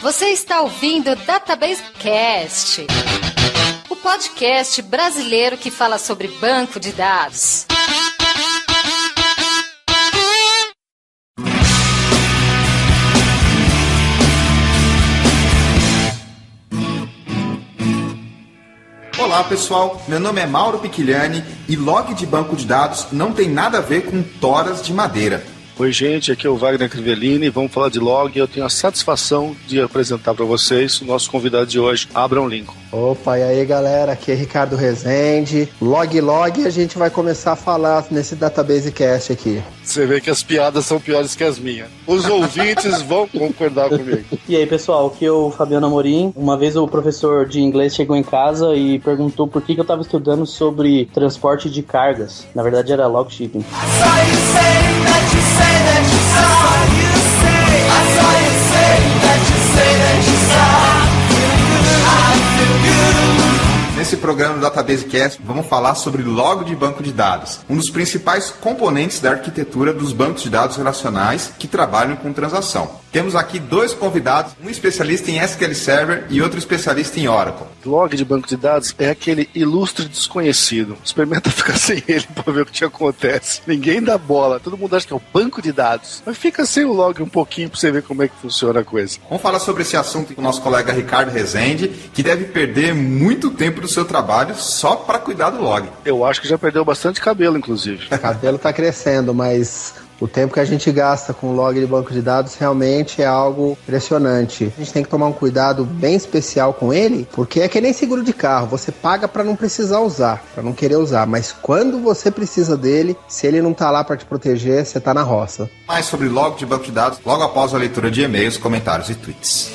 Você está ouvindo o Database Cast, o podcast brasileiro que fala sobre banco de dados. Olá pessoal, meu nome é Mauro Piquiliani e log de banco de dados não tem nada a ver com toras de madeira. Oi gente, aqui é o Wagner Crivellini, vamos falar de log e eu tenho a satisfação de apresentar para vocês o nosso convidado de hoje, Abraham Lincoln. Opa, e aí galera, aqui é Ricardo Rezende. Log, a gente vai começar a falar nesse Database Cast aqui. Você vê que as piadas são piores que as minhas. Os ouvintes vão concordar comigo. E aí pessoal, aqui é o Fabiano Amorim. Uma vez o professor de inglês chegou em casa e perguntou por que eu estava estudando sobre transporte de cargas. Na verdade era log shipping. Nesse programa do Database Cast, vamos falar sobre log de banco de dados, um dos principais componentes da arquitetura dos bancos de dados relacionais que trabalham com transação. Temos aqui dois convidados, um especialista em SQL Server e outro especialista em Oracle. Log de banco de dados é aquele ilustre desconhecido. Experimenta ficar sem ele para ver o que te acontece. Ninguém dá bola, todo mundo acha que é o banco de dados. Mas fica sem o log um pouquinho para você ver como é que funciona a coisa. Vamos falar sobre esse assunto com o nosso colega Ricardo Rezende, que deve perder muito tempo do seu trabalho só para cuidar do log. Eu acho que já perdeu bastante cabelo, inclusive. O cabelo tá crescendo, mas o tempo que a gente gasta com log de banco de dados realmente é algo impressionante. A gente tem que tomar um cuidado bem especial com ele, porque é que nem seguro de carro. Você paga para não precisar usar, para não querer usar. Mas quando você precisa dele, se ele não tá lá para te proteger, você tá na roça. Mais sobre log de banco de dados logo após a leitura de e-mails, comentários e tweets.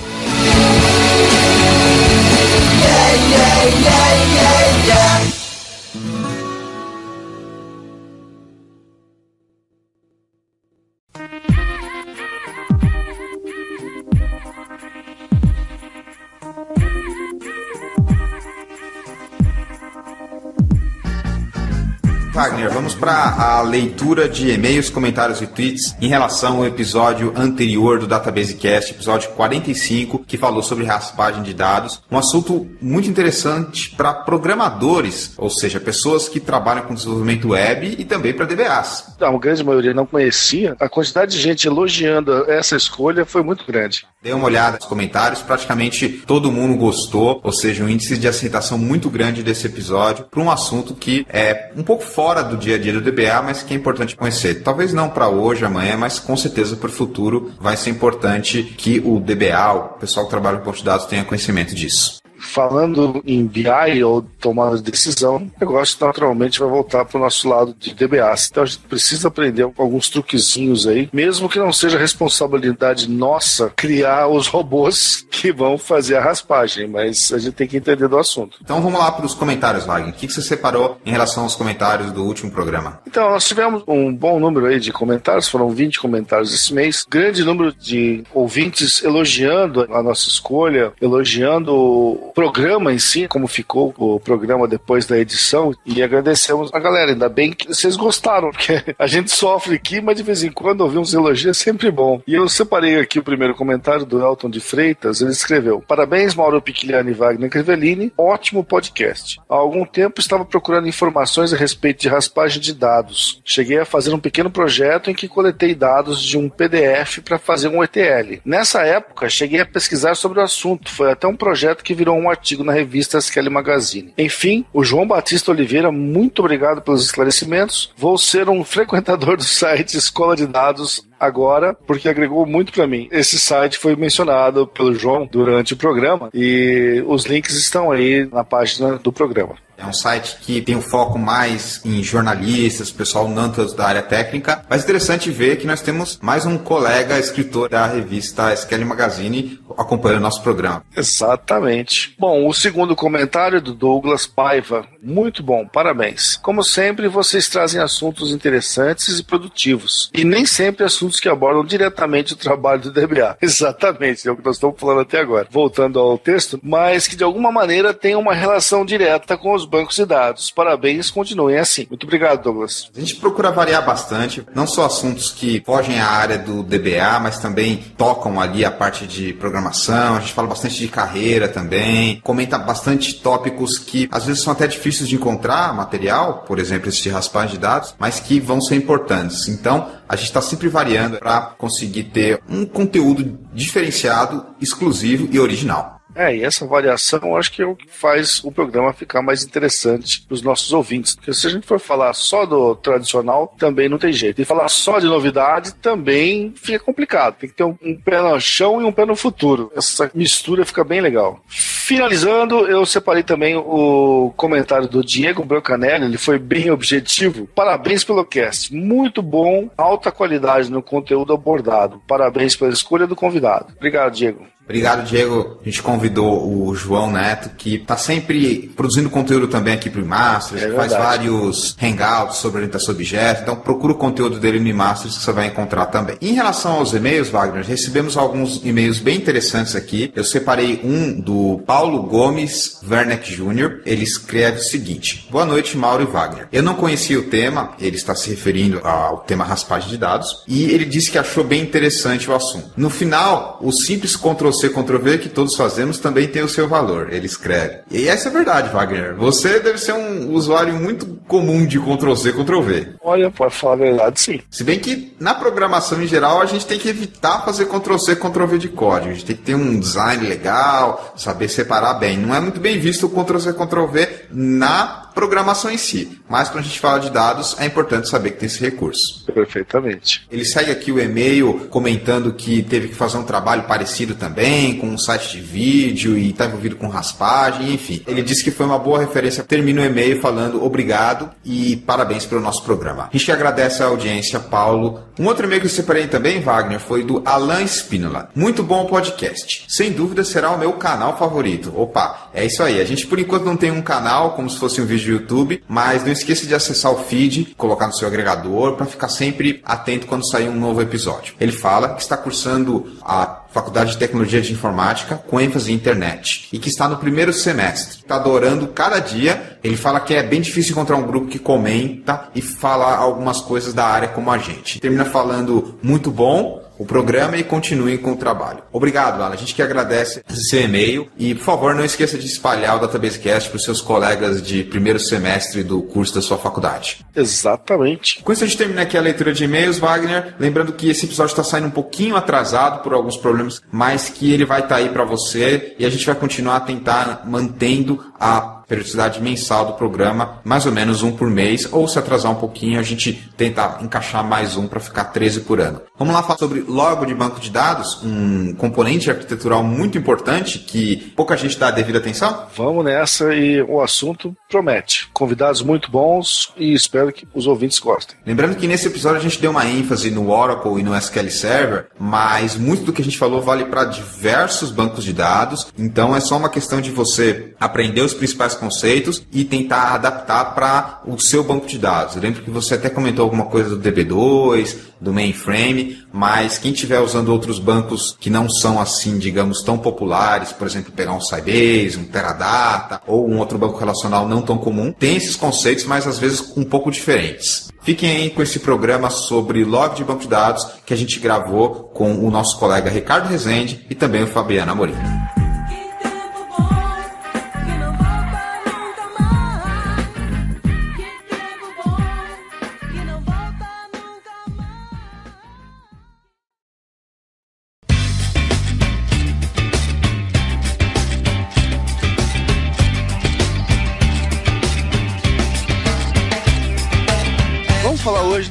Wagner, vamos para a leitura de e-mails, comentários e tweets em relação ao episódio anterior do Database Cast, episódio 45, que falou sobre raspagem de dados, um assunto muito interessante para programadores, ou seja, pessoas que trabalham com desenvolvimento web e também para DBAs. A grande maioria não conhecia, a quantidade de gente elogiando essa escolha foi muito grande. Dê uma olhada nos comentários, praticamente todo mundo gostou, ou seja, um índice de aceitação muito grande desse episódio para um assunto que é um pouco fora do dia a dia do DBA, mas que é importante conhecer. Talvez não para hoje, amanhã, mas com certeza para o futuro vai ser importante que o DBA, o pessoal que trabalha com banco de dados, tenha conhecimento disso. Falando em BI ou tomada de decisão, o negócio naturalmente vai voltar para o nosso lado de DBAs. Então a gente precisa aprender alguns truquezinhos aí, mesmo que não seja responsabilidade nossa criar os robôs que vão fazer a raspagem, mas a gente tem que entender do assunto. Então vamos lá para os comentários, Wagner. O que você separou em relação aos comentários do último programa? Então nós tivemos um bom número aí de comentários, foram 20 comentários esse mês, grande número de ouvintes elogiando a nossa escolha, elogiando o programa em si, como ficou o programa depois da edição, e agradecemos a galera, ainda bem que vocês gostaram, porque a gente sofre aqui, mas de vez em quando ouvir uns elogios é sempre bom. E eu separei aqui o primeiro comentário do Elton de Freitas, ele escreveu: parabéns Mauro Piquiliani e Wagner Crivellini, ótimo podcast. Há algum tempo estava procurando informações a respeito de raspagem de dados. Cheguei a fazer um pequeno projeto em que coletei dados de um PDF para fazer um ETL. Nessa época, cheguei a pesquisar sobre o assunto, foi até um projeto que virou um artigo na revista SQL Magazine. Enfim, o João Batista Oliveira, muito obrigado pelos esclarecimentos. Vou ser um frequentador do site Escola de Dados agora, porque agregou muito para mim. Esse site foi mencionado pelo João durante o programa e os links estão aí na página do programa. É um site que tem um foco mais em jornalistas, pessoal não tanto da área técnica, mas é interessante ver que nós temos mais um colega escritor da revista SQL Magazine acompanhando o nosso programa. Exatamente. Bom, o segundo comentário do Douglas Paiva, muito bom, parabéns. Como sempre, vocês trazem assuntos interessantes e produtivos, e nem sempre assuntos que abordam diretamente o trabalho do DBA. Exatamente, é o que nós estamos falando até agora. Voltando ao texto, mas que de alguma maneira tem uma relação direta com os bancos de dados. Parabéns, continuem assim. Muito obrigado, Douglas. A gente procura variar bastante, não só assuntos que fogem à área do DBA, mas também tocam ali a parte de programação, a gente fala bastante de carreira também, comenta bastante tópicos que às vezes são até difíceis de encontrar material, por exemplo, esse de raspagem de dados, mas que vão ser importantes. Então, a gente está sempre variando para conseguir ter um conteúdo diferenciado, exclusivo e original. E essa variação acho que é o que faz o programa ficar mais interessante para os nossos ouvintes. Porque se a gente for falar só do tradicional, também não tem jeito. E falar só de novidade também fica complicado. Tem que ter um pé no chão e um pé no futuro. Essa mistura fica bem legal. Finalizando, eu separei também o comentário do Diego Brancanelli. Ele foi bem objetivo. Parabéns pelo cast. Muito bom, alta qualidade no conteúdo abordado. Parabéns pela escolha do convidado. Obrigado, Diego. Obrigado, Diego. A gente convidou o João Neto, que está sempre produzindo conteúdo também aqui para o Masters, faz vários hangouts sobre orientação a objetos, então procura o conteúdo dele no Masters que você vai encontrar também. Em relação aos e-mails, Wagner, recebemos alguns e-mails bem interessantes aqui. Eu separei um do Paulo Gomes Werneck Jr. Ele escreve o seguinte: boa noite, Mauro e Wagner. Eu não conhecia o tema, ele está se referindo ao tema raspagem de dados, e ele disse que achou bem interessante o assunto. No final, o simples Ctrl-C, Ctrl-V que todos fazemos também tem o seu valor, ele escreve. E essa é verdade, Wagner. Você deve ser um usuário muito comum de Ctrl-C, Ctrl-V. Olha, pode falar a verdade, sim. Se bem que na programação em geral a gente tem que evitar fazer Ctrl-C, Ctrl-V de código. A gente tem que ter um design legal, saber separar bem. Não é muito bem visto o Ctrl-C, Ctrl-V na programação em si. Mas quando a gente fala de dados, é importante saber que tem esse recurso. Perfeitamente. Ele segue aqui o e-mail comentando que teve que fazer um trabalho parecido também, com um site de vídeo e está envolvido com raspagem, enfim. Ele disse que foi uma boa referência. Termina o e-mail falando obrigado e parabéns pelo nosso programa. A gente agradece a audiência, Paulo. Um outro e-mail que eu separei também, Wagner, foi do Alan Spínola. Muito bom o podcast. Sem dúvida será o meu canal favorito. Opa, é isso aí. A gente por enquanto não tem um canal, como se fosse um vídeo do YouTube, mas não esqueça de acessar o feed, colocar no seu agregador para ficar sempre atento quando sair um novo episódio. Ele fala que está cursando a Faculdade de Tecnologia de Informática com ênfase em internet e que está no primeiro semestre. Está adorando cada dia. Ele fala que é bem difícil encontrar um grupo que comenta e fala algumas coisas da área como a gente. Termina falando muito bom o programa e continuem com o trabalho. Obrigado, Alan. A gente que agradece esse seu e-mail e, por favor, não esqueça de espalhar o Databasecast para os seus colegas de primeiro semestre do curso da sua faculdade. Exatamente. Com isso a gente termina aqui a leitura de e-mails, Wagner. Lembrando que esse episódio está saindo um pouquinho atrasado por alguns problemas, mas que ele vai estar aí para você e a gente vai continuar a tentar mantendo a periodicidade mensal do programa, mais ou menos um por mês, ou se atrasar um pouquinho, a gente tenta encaixar mais um para ficar 13 por ano. Vamos lá falar sobre logo de banco de dados, um componente arquitetural muito importante que pouca gente dá a devida atenção? Vamos nessa e o assunto promete. Convidados muito bons e espero que os ouvintes gostem. Lembrando que nesse episódio a gente deu uma ênfase no Oracle e no SQL Server, mas muito do que a gente falou vale para diversos bancos de dados, então é só uma questão de você aprender os principais conceitos e tentar adaptar para o seu banco de dados. Eu lembro que você até comentou alguma coisa do DB2, do mainframe, mas quem estiver usando outros bancos que não são assim, digamos, tão populares, por exemplo, pegar um Sybase, um Teradata ou um outro banco relacional não tão comum, tem esses conceitos, mas às vezes um pouco diferentes. Fiquem aí com esse programa sobre log de banco de dados que a gente gravou com o nosso colega Ricardo Rezende e também o Fabiano Amorim.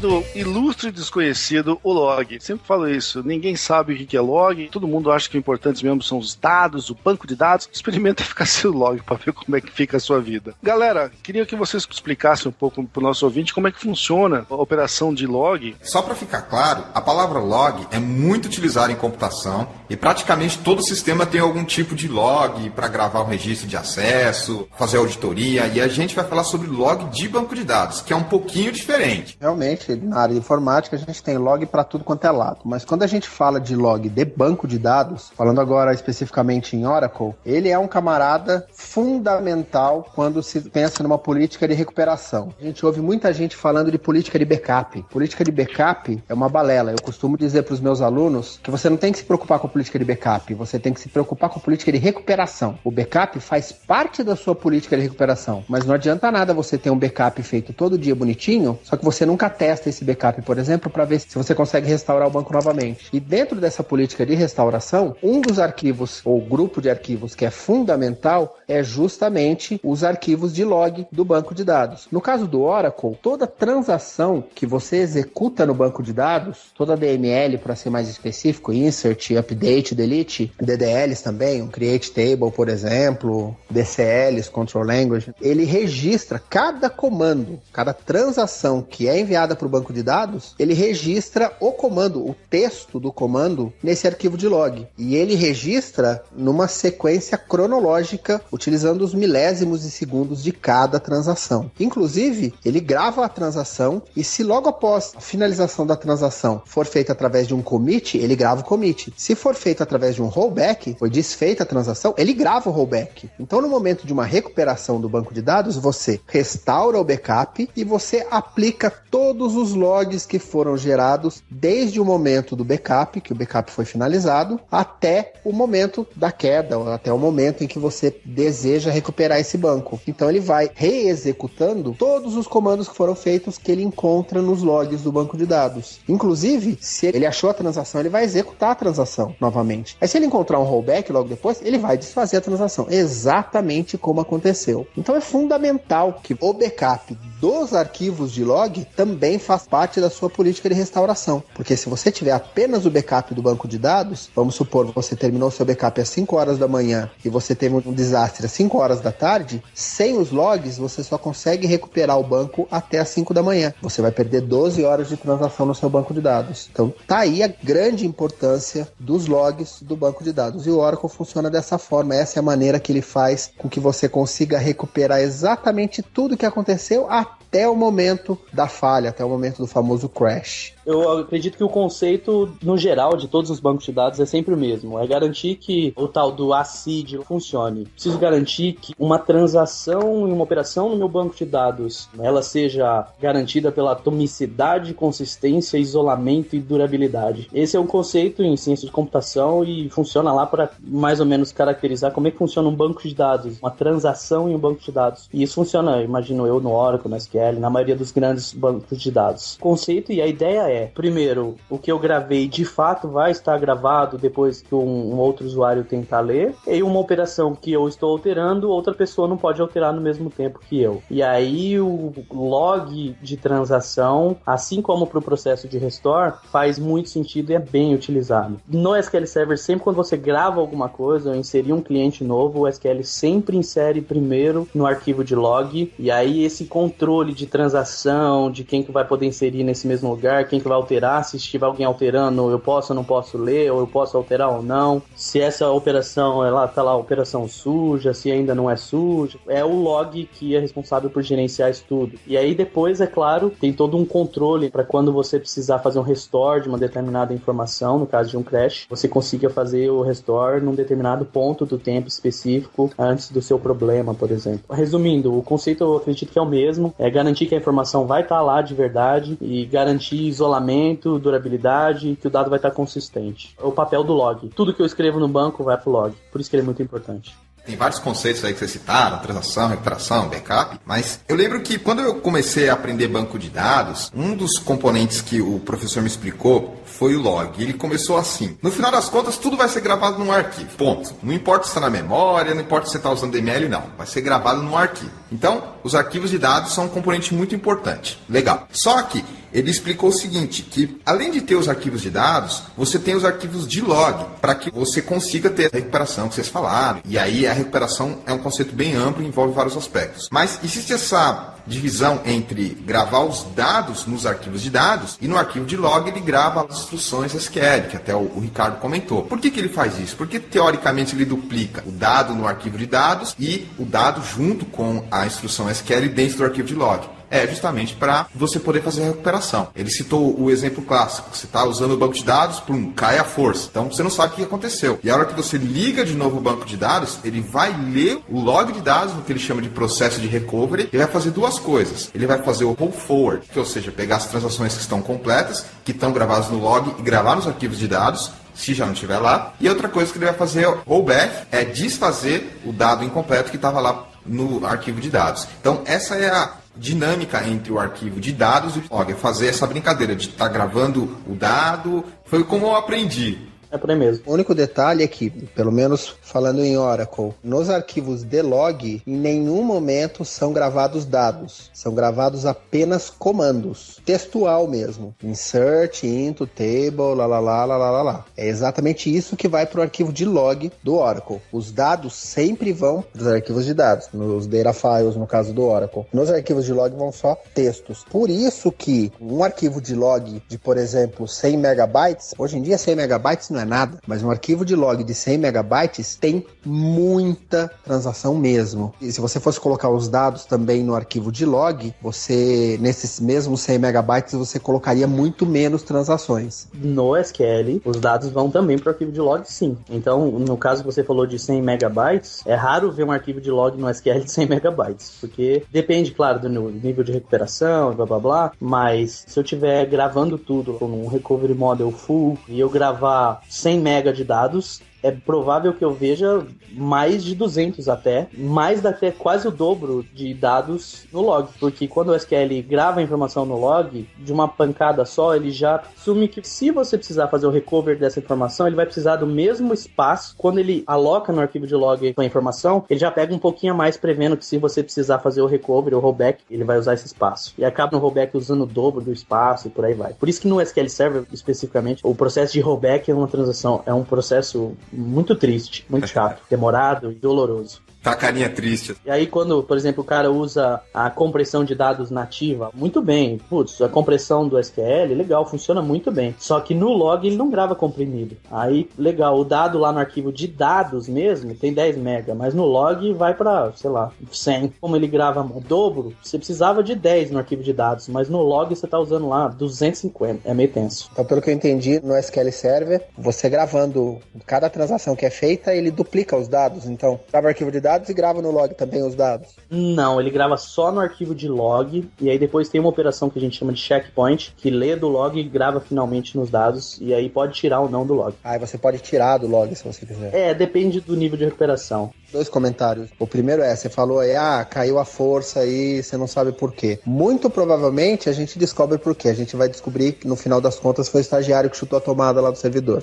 Do ilustre e desconhecido, o log. Sempre falo isso, ninguém sabe o que é log, todo mundo acha que o importante mesmo são os dados, o banco de dados. Experimenta ficar sem o log para ver como é que fica a sua vida. Galera, queria que vocês explicassem um pouco para o nosso ouvinte como é que funciona a operação de log. Só para ficar claro, a palavra log é muito utilizada em computação e praticamente todo sistema tem algum tipo de log para gravar o registro de acesso, fazer auditoria, e a gente vai falar sobre log de banco de dados, que é um pouquinho diferente. Realmente Normalmente, na área de informática, a gente tem log para tudo quanto é lado. Mas quando a gente fala de log de banco de dados, falando agora especificamente em Oracle, ele é um camarada fundamental quando se pensa numa política de recuperação. A gente ouve muita gente falando de política de backup. Política de backup é uma balela. Eu costumo dizer para os meus alunos que você não tem que se preocupar com a política de backup, você tem que se preocupar com a política de recuperação. O backup faz parte da sua política de recuperação, mas não adianta nada você ter um backup feito todo dia bonitinho, só que você nunca testa esse backup, por exemplo, para ver se você consegue restaurar o banco novamente. E dentro dessa política de restauração, um dos arquivos, ou grupo de arquivos que é fundamental, é justamente os arquivos de log do banco de dados. No caso do Oracle, toda transação que você executa no banco de dados, toda DML, para ser mais específico, insert, update, delete, DDLs também, um create table, por exemplo, DCLs, control language, ele registra cada comando, cada transação que é enviada para o banco de dados, ele registra o comando, o texto do comando nesse arquivo de log. E ele registra numa sequência cronológica, utilizando os milésimos de segundos de cada transação. Inclusive, ele grava a transação e se logo após a finalização da transação for feita através de um commit, ele grava o commit. Se for feito através de um rollback, foi desfeita a transação, ele grava o rollback. Então, no momento de uma recuperação do banco de dados, você restaura o backup e você aplica todos os logs que foram gerados desde o momento do backup, que o backup foi finalizado, até o momento da queda, ou até o momento em que você deseja recuperar esse banco. Então ele vai reexecutando todos os comandos que foram feitos que ele encontra nos logs do banco de dados. Inclusive, se ele achou a transação, ele vai executar a transação novamente. Aí se ele encontrar um rollback logo depois, ele vai desfazer a transação, exatamente como aconteceu. Então é fundamental que o backup dos arquivos de log também faz parte da sua política de restauração. Porque se você tiver apenas o backup do banco de dados, vamos supor, você terminou seu backup às 5 horas da manhã e você teve um desastre às 5 horas da tarde, sem os logs, você só consegue recuperar o banco até às 5 da manhã. Você vai perder 12 horas de transação no seu banco de dados. Então, tá aí a grande importância dos logs do banco de dados. E o Oracle funciona dessa forma. Essa é a maneira que ele faz com que você consiga recuperar exatamente tudo que aconteceu até o momento da falha, até o momento do famoso crash. Eu acredito que o conceito, no geral, de todos os bancos de dados é sempre o mesmo. É garantir que o tal do ACID funcione. Preciso garantir que uma transação e uma operação no meu banco de dados, ela seja garantida pela atomicidade, consistência, isolamento e durabilidade. Esse é um conceito em ciência de computação e funciona lá para mais ou menos caracterizar como é que funciona um banco de dados, uma transação em um banco de dados. E isso funciona, imagino eu, no Oracle, no SQL, na maioria dos grandes bancos de dados. O conceito e a ideia é, primeiro, o que eu gravei de fato vai estar gravado depois que um outro usuário tentar ler, e uma operação que eu estou alterando, outra pessoa não pode alterar no mesmo tempo que eu. E aí o log de transação, assim como para o processo de restore, faz muito sentido e é bem utilizado. No SQL Server, sempre quando você grava alguma coisa ou inserir um cliente novo, o SQL sempre insere primeiro no arquivo de log, e aí esse controle de transação, de quem que vai poder inserir nesse mesmo lugar, quem que vai alterar, se estiver alguém alterando, eu posso ou não posso ler, ou eu posso alterar ou não, se essa operação, ela tá lá, operação suja, se ainda não é suja, é o log que é responsável por gerenciar isso tudo. E aí depois, é claro, tem todo um controle para quando você precisar fazer um restore de uma determinada informação, no caso de um crash, você consiga fazer o restore num determinado ponto do tempo específico antes do seu problema, por exemplo. Resumindo, o conceito eu acredito que é o mesmo, é garantir que a informação vai estar lá de verdade e garantir isolamento, durabilidade, que o dado vai estar consistente. É o papel do log. Tudo que eu escrevo no banco vai pro log. Por isso que ele é muito importante. Tem vários conceitos aí que vocês citaram, transação, recuperação, backup, mas eu lembro que quando eu comecei a aprender banco de dados, um dos componentes que o professor me explicou foi o log. Ele começou assim: no final das contas, tudo vai ser gravado num arquivo, ponto. Não importa se está na memória, não importa se você está usando DML, não. Vai ser gravado num arquivo. Então, os arquivos de dados são um componente muito importante. Legal. Só que ele explicou o seguinte, que além de ter os arquivos de dados, você tem os arquivos de log, para que você consiga ter a recuperação que vocês falaram. E aí a recuperação é um conceito bem amplo e envolve vários aspectos. Mas existe essa divisão entre gravar os dados nos arquivos de dados e no arquivo de log ele grava as instruções SQL, que até o Ricardo comentou. Por que ele faz isso? Porque teoricamente ele duplica o dado no arquivo de dados e o dado junto com a instrução SQL dentro do arquivo de log. é justamente para você poder fazer a recuperação. Ele citou o exemplo clássico, você está usando o banco de dados, cai a força. Então você não sabe o que aconteceu. E a hora que você liga de novo o banco de dados, ele vai ler o log de dados, no que ele chama de processo de recovery, e vai fazer duas coisas. Ele vai fazer o roll forward, ou seja, pegar as transações que estão completas, que estão gravadas no log e gravar nos arquivos de dados, se já não estiver lá. E outra coisa que ele vai fazer, o rollback, é desfazer o dado incompleto que estava lá no arquivo de dados. Então, essa é a dinâmica entre o arquivo de dados e o log. É fazer essa brincadeira de estar gravando o dado. Foi como eu aprendi. É por aí mesmo. O único detalhe é que, pelo menos falando em Oracle, nos arquivos de log, em nenhum momento são gravados dados. São gravados apenas comandos. Textual mesmo. Insert, into, table, lá. É exatamente isso que vai para o arquivo de log do Oracle. Os dados sempre vão para os arquivos de dados. Nos data files, no caso do Oracle. Nos arquivos de log vão só textos. Por isso que um arquivo de log de, por exemplo, 100 megabytes, hoje em dia 100 megabytes não é nada, mas um arquivo de log de 100 megabytes tem muita transação mesmo. E se você fosse colocar os dados também no arquivo de log, você, nesses mesmos 100 megabytes, você colocaria muito menos transações. No SQL, os dados vão também para o arquivo de log, sim. Então, no caso que você falou de 100 megabytes, é raro ver um arquivo de log no SQL de 100 megabytes, porque depende, claro, do nível de recuperação, blá blá blá, mas se eu estiver gravando tudo com um recovery model full e eu gravar 100 mega de dados, é provável que eu veja mais de 200 até, mais até quase o dobro de dados no log, porque quando o SQL grava a informação no log, de uma pancada só, ele já assume que se você precisar fazer o recover dessa informação, ele vai precisar do mesmo espaço. Quando ele aloca no arquivo de log a informação, ele já pega um pouquinho a mais, prevendo que se você precisar fazer o recover, o rollback, ele vai usar esse espaço. E acaba no rollback usando o dobro do espaço e por aí vai. Por isso que no SQL Server, especificamente, o processo de rollback é uma transação, é um processo muito triste, muito chato, demorado e doloroso. Tá a carinha triste. E aí quando, por exemplo, o cara usa a compressão de dados nativa, muito bem. Putz, a compressão do SQL, legal, funciona muito bem. Só que no log ele não grava comprimido. Aí, legal, o dado lá no arquivo de dados mesmo tem 10 mega, mas no log vai pra, sei lá, 100. Como ele grava o dobro, você precisava de 10 no arquivo de dados, mas no log você tá usando lá 250. É meio tenso. Então, pelo que eu entendi, no SQL Server, você gravando cada transação que é feita, ele duplica os dados. Então, grava o arquivo de dados e grava no log também os dados? Não, ele grava só no arquivo de log, e aí depois tem uma operação que a gente chama de checkpoint, que lê do log e grava finalmente nos dados, e aí pode tirar ou não do log. Aí você pode tirar do log se você quiser. É, depende do nível de recuperação. 2 comentários. O primeiro é, você falou aí, caiu a força aí, você não sabe por quê. Muito provavelmente a gente descobre por quê. A gente vai descobrir que no final das contas foi o estagiário que chutou a tomada lá do servidor.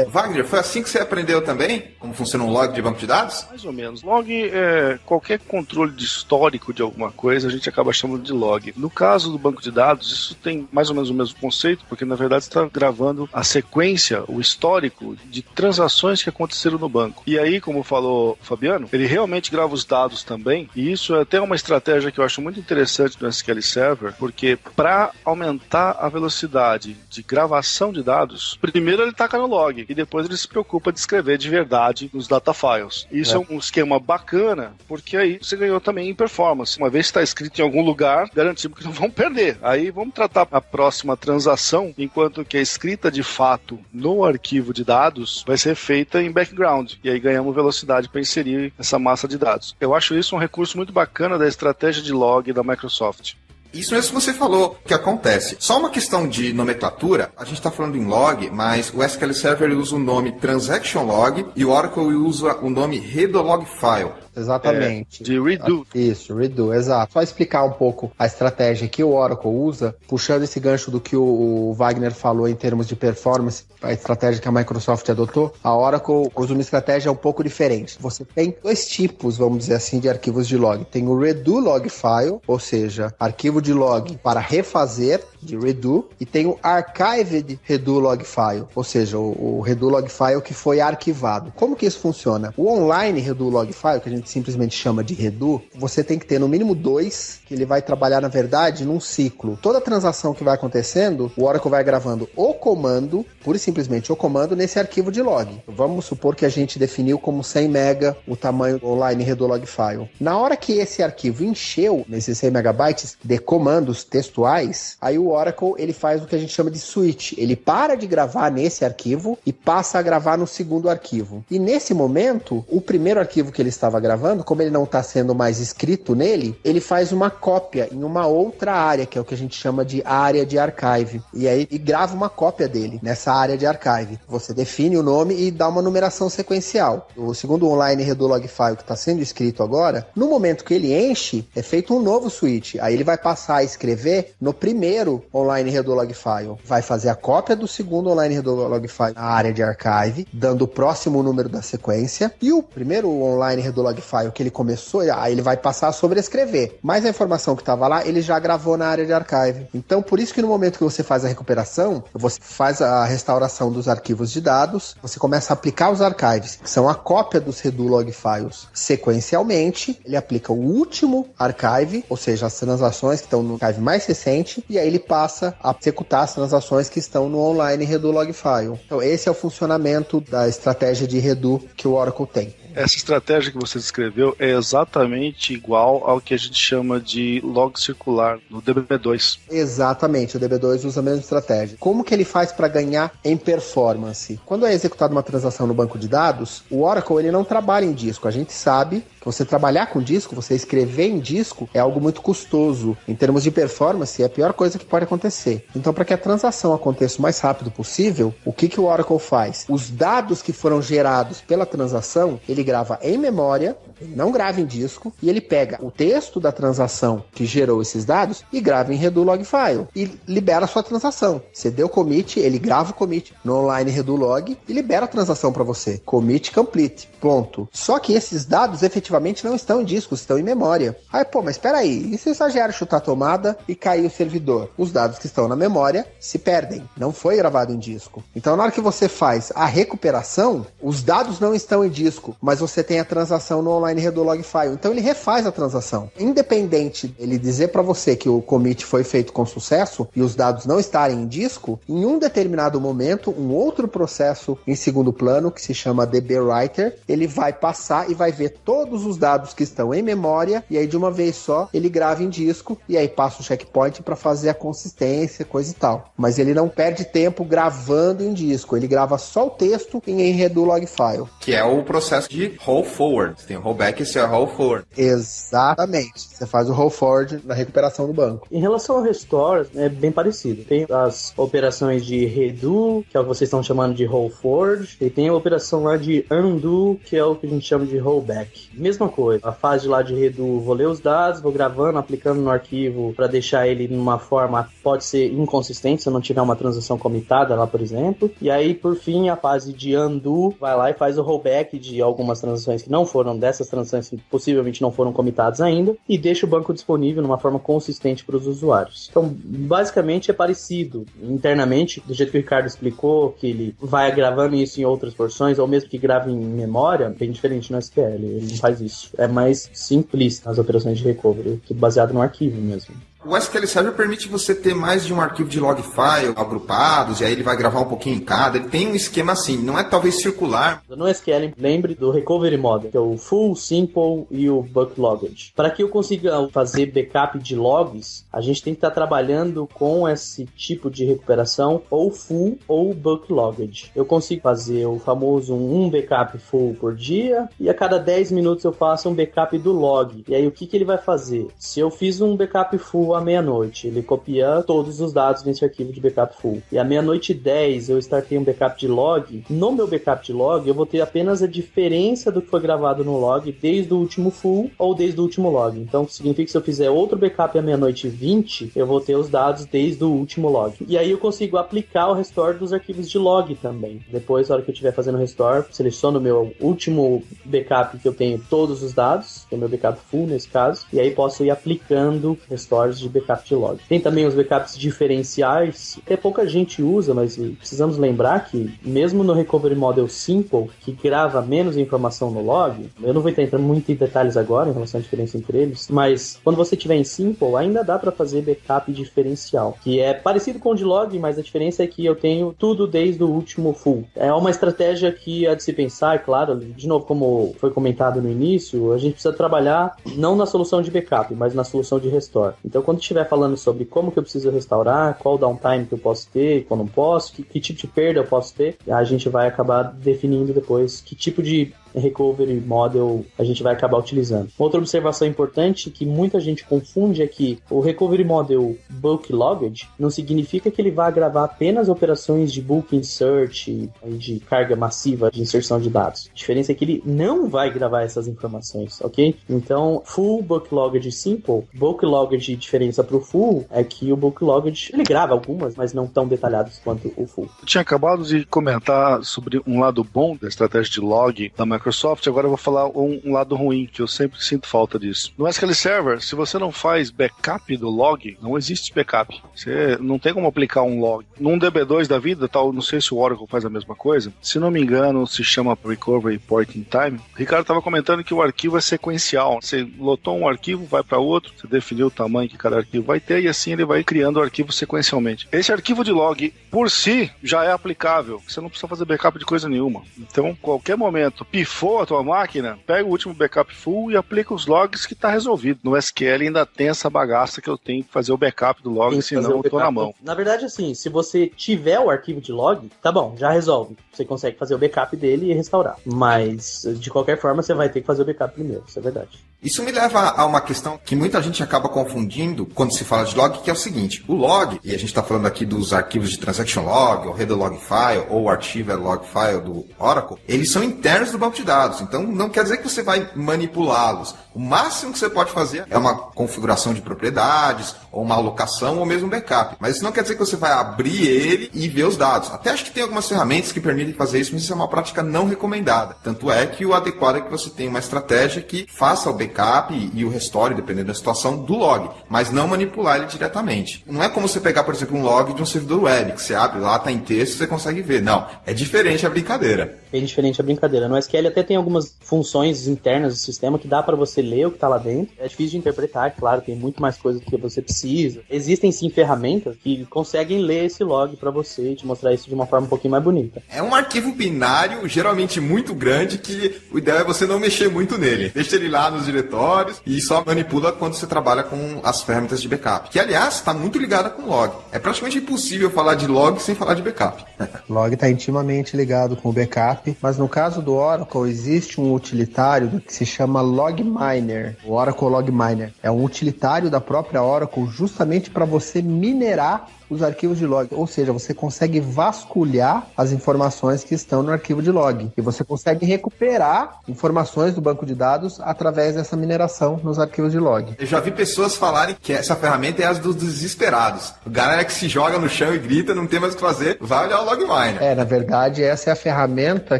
Wagner, foi assim que você aprendeu também? Como funciona um log de banco de dados? Mais ou menos. Log é qualquer controle de histórico de alguma coisa, a gente acaba chamando de log. No caso do banco de dados, isso tem mais ou menos o mesmo conceito, porque na verdade você está gravando a sequência, o histórico de transações que aconteceram no banco. E aí, como falou Fabiano, ele realmente grava os dados também, e isso é até uma estratégia que eu acho muito interessante no SQL Server, porque para aumentar a velocidade de gravação de dados, primeiro ele taca no log, e depois ele se preocupa de escrever de verdade nos data files. Isso é um esquema bacana, porque aí você ganhou também em performance. Uma vez que está escrito em algum lugar, garantimos que não vão perder. Aí vamos tratar a próxima transação, enquanto que a escrita de fato no arquivo de dados vai ser feita em background, e aí ganhamos velocidade para inserir essa massa de dados. Eu acho isso um recurso muito bacana da estratégia de log da Microsoft. Isso mesmo que você falou que acontece. Só uma questão de nomenclatura, a gente está falando em log, mas o SQL Server usa o nome Transaction Log e o Oracle usa o nome Redolog File. Exatamente. De redo. Isso, redo, exato. Só explicar um pouco a estratégia que o Oracle usa, puxando esse gancho do que o Wagner falou em termos de performance, a estratégia que a Microsoft adotou, a Oracle usa uma estratégia um pouco diferente. Você tem 2 tipos, vamos dizer assim, de arquivos de log. Tem o redo log file, ou seja, arquivo de log para refazer, de redo, e tem o archived redo log file, ou seja, o redo log file que foi arquivado. Como que isso funciona? O online redo log file, que a gente gente simplesmente chama de redo, você tem que ter no mínimo 2, que ele vai trabalhar, na verdade, num ciclo. Toda transação que vai acontecendo, o Oracle vai gravando o comando, pura e simplesmente o comando, nesse arquivo de log. Vamos supor que a gente definiu como 100 MB o tamanho online redo log file. Na hora que esse arquivo encheu, nesses 100 megabytes de comandos textuais, aí o Oracle ele faz o que a gente chama de switch. Ele para de gravar nesse arquivo e passa a gravar no segundo arquivo. E nesse momento, o primeiro arquivo que ele estava gravando, como ele não está sendo mais escrito nele, ele faz uma cópia em uma outra área, que é o que a gente chama de área de archive. E aí e grava uma cópia dele nessa área de archive. Você define o nome e dá uma numeração sequencial. O segundo online redo log file que está sendo escrito agora, no momento que ele enche, é feito um novo switch. Aí ele vai passar a escrever no primeiro online redo log file. Vai fazer a cópia do segundo online redo log file na área de archive, dando o próximo número da sequência. E o primeiro online redo log file que ele começou, aí ele vai passar a sobrescrever. Mas a informação que estava lá, ele já gravou na área de archive. Então, por isso que no momento que você faz a recuperação, você faz a restauração dos arquivos de dados, você começa a aplicar os archives, que são a cópia dos redo log files sequencialmente. Ele aplica o último archive, ou seja, as transações que estão no archive mais recente, e aí ele passa a executar as transações que estão no online redo log file. Então, esse é o funcionamento da estratégia de redo que o Oracle tem. Essa estratégia que você descreveu é exatamente igual ao que a gente chama de log circular no DB2. Exatamente, o DB2 usa a mesma estratégia. Como que ele faz para ganhar em performance? Quando é executada uma transação no banco de dados, o Oracle ele não trabalha em disco. A gente sabe que você trabalhar com disco, você escrever em disco é algo muito custoso. Em termos de performance, é a pior coisa que pode acontecer. Então, para que a transação aconteça o mais rápido possível, o que o Oracle faz? Os dados que foram gerados pela transação, ele grava em memória, ele não grava em disco, e ele pega o texto da transação que gerou esses dados e grava em redo log file e libera a sua transação. Você deu commit, ele grava o commit no online redo log e libera a transação para você. Commit complete. Ponto. Só que esses dados efetivamente não estão em disco, estão em memória. Aí, mas espera aí, e se o estagiário chutar a tomada e cair o servidor? Os dados que estão na memória se perdem. Não foi gravado em disco. Então, na hora que você faz a recuperação, os dados não estão em disco, mas você tem a transação no online redo log file. Então, ele refaz a transação. Independente ele dizer para você que o commit foi feito com sucesso e os dados não estarem em disco, em um determinado momento, um outro processo em segundo plano, que se chama DB Writer, ele vai passar e vai ver todos os dados que estão em memória, e aí de uma vez só ele grava em disco, e aí passa o checkpoint para fazer a consistência, coisa e tal. Mas ele não perde tempo gravando em disco, ele grava só o texto em redo log file. Que é o processo de roll forward. Você tem o rollback e esse é o roll forward. Exatamente. Você faz o roll forward na recuperação do banco. Em relação ao restore, é bem parecido. Tem as operações de redo, que é o que vocês estão chamando de roll forward, e tem a operação lá de undo, que é o que a gente chama de rollback. Mesma coisa. A fase lá de redo, vou ler os dados, vou gravando, aplicando no arquivo para deixar ele numa forma, pode ser inconsistente, se eu não tiver uma transação comitada lá, por exemplo. E aí, por fim, a fase de undo vai lá e faz o rollback de algumas transações que não foram, dessas transações que possivelmente não foram comitadas ainda, e deixa o banco disponível numa forma consistente para os usuários. Então, basicamente é parecido. Internamente, do jeito que o Ricardo explicou, que ele vai gravando isso em outras porções, ou mesmo que grave em memória, bem diferente no SQL. Ele não faz isso. É mais simplista as operações de recovery, tudo baseado no arquivo mesmo. O SQL Server permite você ter mais de um arquivo de log file agrupados, e aí ele vai gravar um pouquinho em cada. Ele tem um esquema assim, não é talvez circular. No SQL, lembre do Recovery Model, que é o Full, Simple e o Bucklogged. Para que eu consiga fazer backup de logs, a gente tem que estar trabalhando com esse tipo de recuperação, ou Full ou Bucklogged. Eu consigo fazer o famoso um backup full por dia, e a cada 10 minutos eu faço um backup do log. E aí o que ele vai fazer? Se eu fiz um backup full à meia-noite, ele copia todos os dados nesse arquivo de backup full. E à meia-noite 10 eu startei um backup de log. No meu backup de log eu vou ter apenas a diferença do que foi gravado no log desde o último full ou desde o último log. Então significa que se eu fizer outro backup à meia-noite 20, eu vou ter os dados desde o último log. E aí eu consigo aplicar o restore dos arquivos de log também. Depois, na hora que eu estiver fazendo o restore, seleciono o meu último backup que eu tenho todos os dados, que é o meu backup full nesse caso, e aí posso ir aplicando restores de backup de log. Tem também os backups diferenciais, que pouca gente usa, mas precisamos lembrar que mesmo no Recovery Model Simple, que grava menos informação no log, eu não vou entrar muito em detalhes agora em relação à diferença entre eles, mas quando você tiver em Simple, ainda dá para fazer backup diferencial, que é parecido com o de log, mas a diferença é que eu tenho tudo desde o último full. É uma estratégia que há de se pensar, claro, de novo, como foi comentado no início, a gente precisa trabalhar não na solução de backup, mas na solução de restore. Então, quando estiver falando sobre como que eu preciso restaurar, qual o downtime que eu posso ter, qual não posso, que tipo de perda eu posso ter, a gente vai acabar definindo depois que tipo de recovery model a gente vai acabar utilizando. Outra observação importante que muita gente confunde é que o recovery model bulk logged não significa que ele vai gravar apenas operações de bulk insert e de carga massiva de inserção de dados. A diferença é que ele não vai gravar essas informações, ok? Então, full bulk logged simple, bulk logged diferença para o full é que o bulk logged ele grava algumas, mas não tão detalhados quanto o full. Eu tinha acabado de comentar sobre um lado bom da estratégia de log da Microsoft, agora eu vou falar um lado ruim, que eu sempre sinto falta disso. No SQL Server, se você não faz backup do log, não existe backup. Você não tem como aplicar um log. Num DB2 da vida, tal, não sei se o Oracle faz a mesma coisa, se não me engano, se chama Recovery Point in Time. O Ricardo estava comentando que o arquivo é sequencial. Você lotou um arquivo, vai para outro, você definiu o tamanho que cada arquivo vai ter, e assim ele vai criando o arquivo sequencialmente. Esse arquivo de log, por si, já é aplicável. Você não precisa fazer backup de coisa nenhuma. Então, qualquer momento, pifou a tua máquina, pega o último backup full e aplica os logs que está resolvido. No SQL ainda tem essa bagaça que eu tenho que fazer o backup do log, senão eu tô na mão. Na verdade, assim, se você tiver o arquivo de log, tá bom, já resolve. Você consegue fazer o backup dele e restaurar. Mas, de qualquer forma, você vai ter que fazer o backup primeiro, isso é verdade. Isso me leva a uma questão que muita gente acaba confundindo quando se fala de log, que é o seguinte: o log, e a gente está falando aqui dos arquivos de transaction log, o header log file, ou o archiver log file do Oracle, eles são internos do banco de dados, então não quer dizer que você vai manipulá-los. O máximo que você pode fazer é uma configuração de propriedades, ou uma alocação, ou mesmo um backup. Mas isso não quer dizer que você vai abrir ele e ver os dados. Até acho que tem algumas ferramentas que permitem fazer isso, mas isso é uma prática não recomendada. Tanto é que o adequado é que você tenha uma estratégia que faça o backup e o restore, dependendo da situação, do log, mas não manipular ele diretamente. Não é como você pegar, por exemplo, um log de um servidor web, que você abre lá, está em texto e você consegue ver. Não, é diferente a brincadeira. É diferente a brincadeira. No SQL até tem algumas funções internas do sistema que dá para você ler o que está lá dentro. É difícil de interpretar, claro, tem muito mais coisa do que você precisa. Existem sim ferramentas que conseguem ler esse log para você e te mostrar isso de uma forma um pouquinho mais bonita. É um arquivo binário, geralmente muito grande, que o ideal é você não mexer muito nele. Deixa ele lá nos diretórios e só manipula quando você trabalha com as ferramentas de backup. Que, aliás, está muito ligada com log. É praticamente impossível falar de log sem falar de backup. Log está intimamente ligado com o backup, mas no caso do Oracle existe um utilitário que se chama Log Miner. O Oracle Log Miner é um utilitário da própria Oracle justamente para você minerar os arquivos de log, ou seja, você consegue vasculhar as informações que estão no arquivo de log e você consegue recuperar informações do banco de dados através dessa mineração nos arquivos de log. Eu já vi pessoas falarem que essa ferramenta é a dos desesperados. O galera que se joga no chão e grita, não tem mais o que fazer, vai olhar o Log Miner. Na verdade, essa é a ferramenta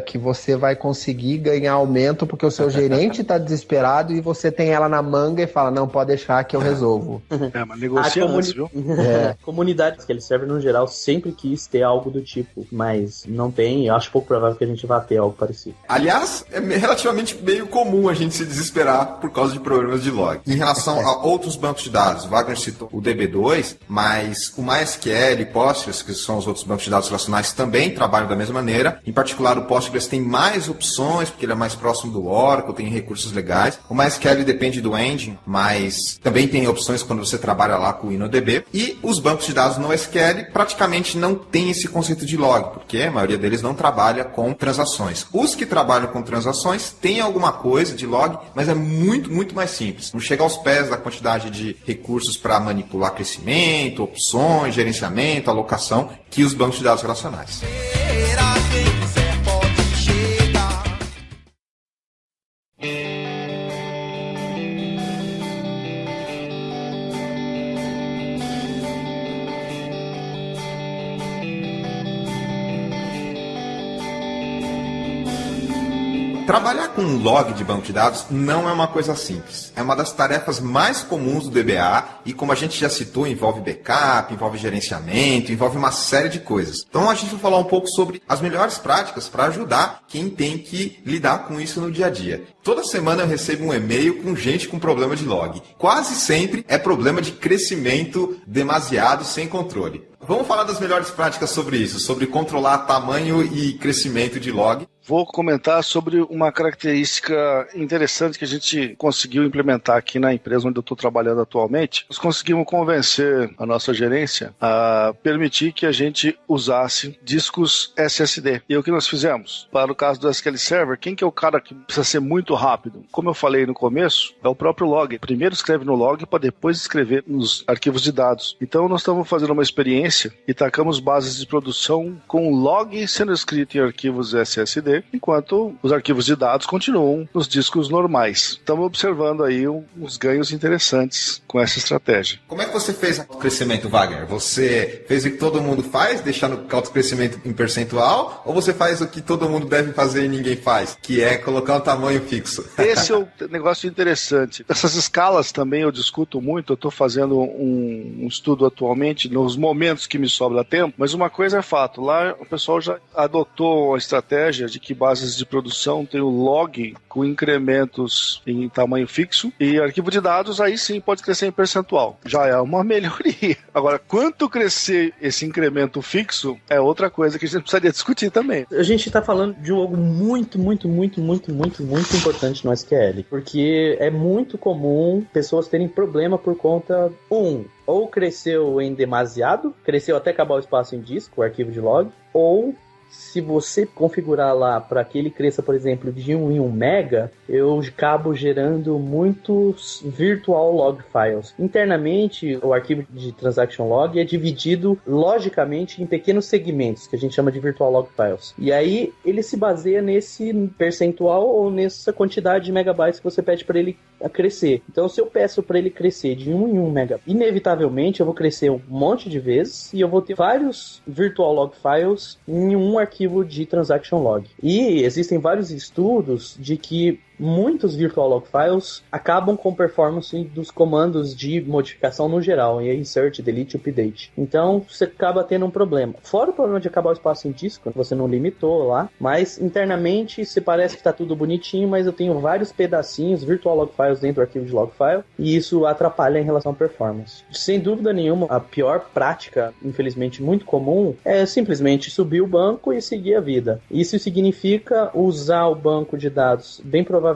que você vai conseguir ganhar aumento porque o seu gerente está desesperado e você tem ela na manga e fala, não, pode deixar que eu resolvo. Mas negocia antes, viu? Comunidade SQL Server, no geral, sempre quis ter algo do tipo, mas não tem, eu acho pouco provável que a gente vá ter algo parecido. Aliás, é relativamente meio comum a gente se desesperar por causa de problemas de log. Em relação a outros bancos de dados, o Wagner citou o DB2, mas o MySQL e Postgres, que são os outros bancos de dados relacionais, também trabalham da mesma maneira. Em particular, o Postgres tem mais opções, porque ele é mais próximo do Oracle, tem recursos legais. O MySQL depende do engine, mas também tem opções quando você trabalha lá com o InnoDB. E os bancos de dados no SQL praticamente não tem esse conceito de log, porque a maioria deles não trabalha com transações. Os que trabalham com transações têm alguma coisa de log, mas é muito, muito mais simples. Não chega aos pés da quantidade de recursos para manipular crescimento, opções, gerenciamento, alocação, que os bancos de dados relacionais. Trabalhar com um log de banco de dados não é uma coisa simples. É uma das tarefas mais comuns do DBA e, como a gente já citou, envolve backup, envolve gerenciamento, envolve uma série de coisas. Então a gente vai falar um pouco sobre as melhores práticas para ajudar quem tem que lidar com isso no dia a dia. Toda semana eu recebo um e-mail com gente com problema de log. Quase sempre é problema de crescimento demasiado sem controle. Vamos falar das melhores práticas sobre isso, sobre controlar tamanho e crescimento de log. Vou comentar sobre uma característica interessante que a gente conseguiu implementar aqui na empresa onde eu estou trabalhando atualmente. Nós conseguimos convencer a nossa gerência a permitir que a gente usasse discos SSD. E o que nós fizemos? Para o caso do SQL Server, quem que é o cara que precisa ser muito rápido? Como eu falei no começo, é o próprio log. Primeiro escreve no log para depois escrever nos arquivos de dados. Então nós estamos fazendo uma experiência e tacamos bases de produção com log sendo escrito em arquivos SSD, enquanto os arquivos de dados continuam nos discos normais. Estamos observando aí uns ganhos interessantes com essa estratégia. Como é que você fez o crescimento, Wagner? Você fez o que todo mundo faz, deixando o autocrescimento em percentual, ou você faz o que todo mundo deve fazer e ninguém faz, que é colocar um tamanho fixo? Esse é o negócio interessante. Essas escalas também eu discuto muito, eu estou fazendo um estudo atualmente nos momentos que me sobra tempo, mas uma coisa é fato, lá o pessoal já adotou a estratégia de que bases de produção tem o log com incrementos em tamanho fixo e arquivo de dados aí sim pode crescer em percentual. Já é uma melhoria. Agora, quanto crescer esse incremento fixo é outra coisa que a gente precisaria discutir também. A gente está falando de algo muito importante no SQL, porque é muito comum pessoas terem problema por conta, ou cresceu em demasiado, cresceu até acabar o espaço em disco, o arquivo de log, ou se você configurar lá para que ele cresça, por exemplo, de 1 em 1 mega, eu acabo gerando muitos virtual log files. Internamente, o arquivo de transaction log é dividido logicamente em pequenos segmentos, que a gente chama de virtual log files. E aí, ele se baseia nesse percentual ou nessa quantidade de megabytes que você pede para ele crescer. Então, se eu peço para ele crescer de 1 em 1 mega, inevitavelmente eu vou crescer um monte de vezes e eu vou ter vários virtual log files em um arquivo de transaction log. E existem vários estudos de que muitos virtual log files acabam com performance dos comandos de modificação no geral, em insert, delete, update. Então, você acaba tendo um problema. Fora o problema de acabar o espaço em disco, você não limitou lá, mas internamente se parece que está tudo bonitinho, mas eu tenho vários pedacinhos, virtual log files dentro do arquivo de log file, e isso atrapalha em relação à performance. Sem dúvida nenhuma, a pior prática, infelizmente muito comum, é simplesmente subir o banco e seguir a vida. Isso significa usar o banco de dados, bem provavelmente,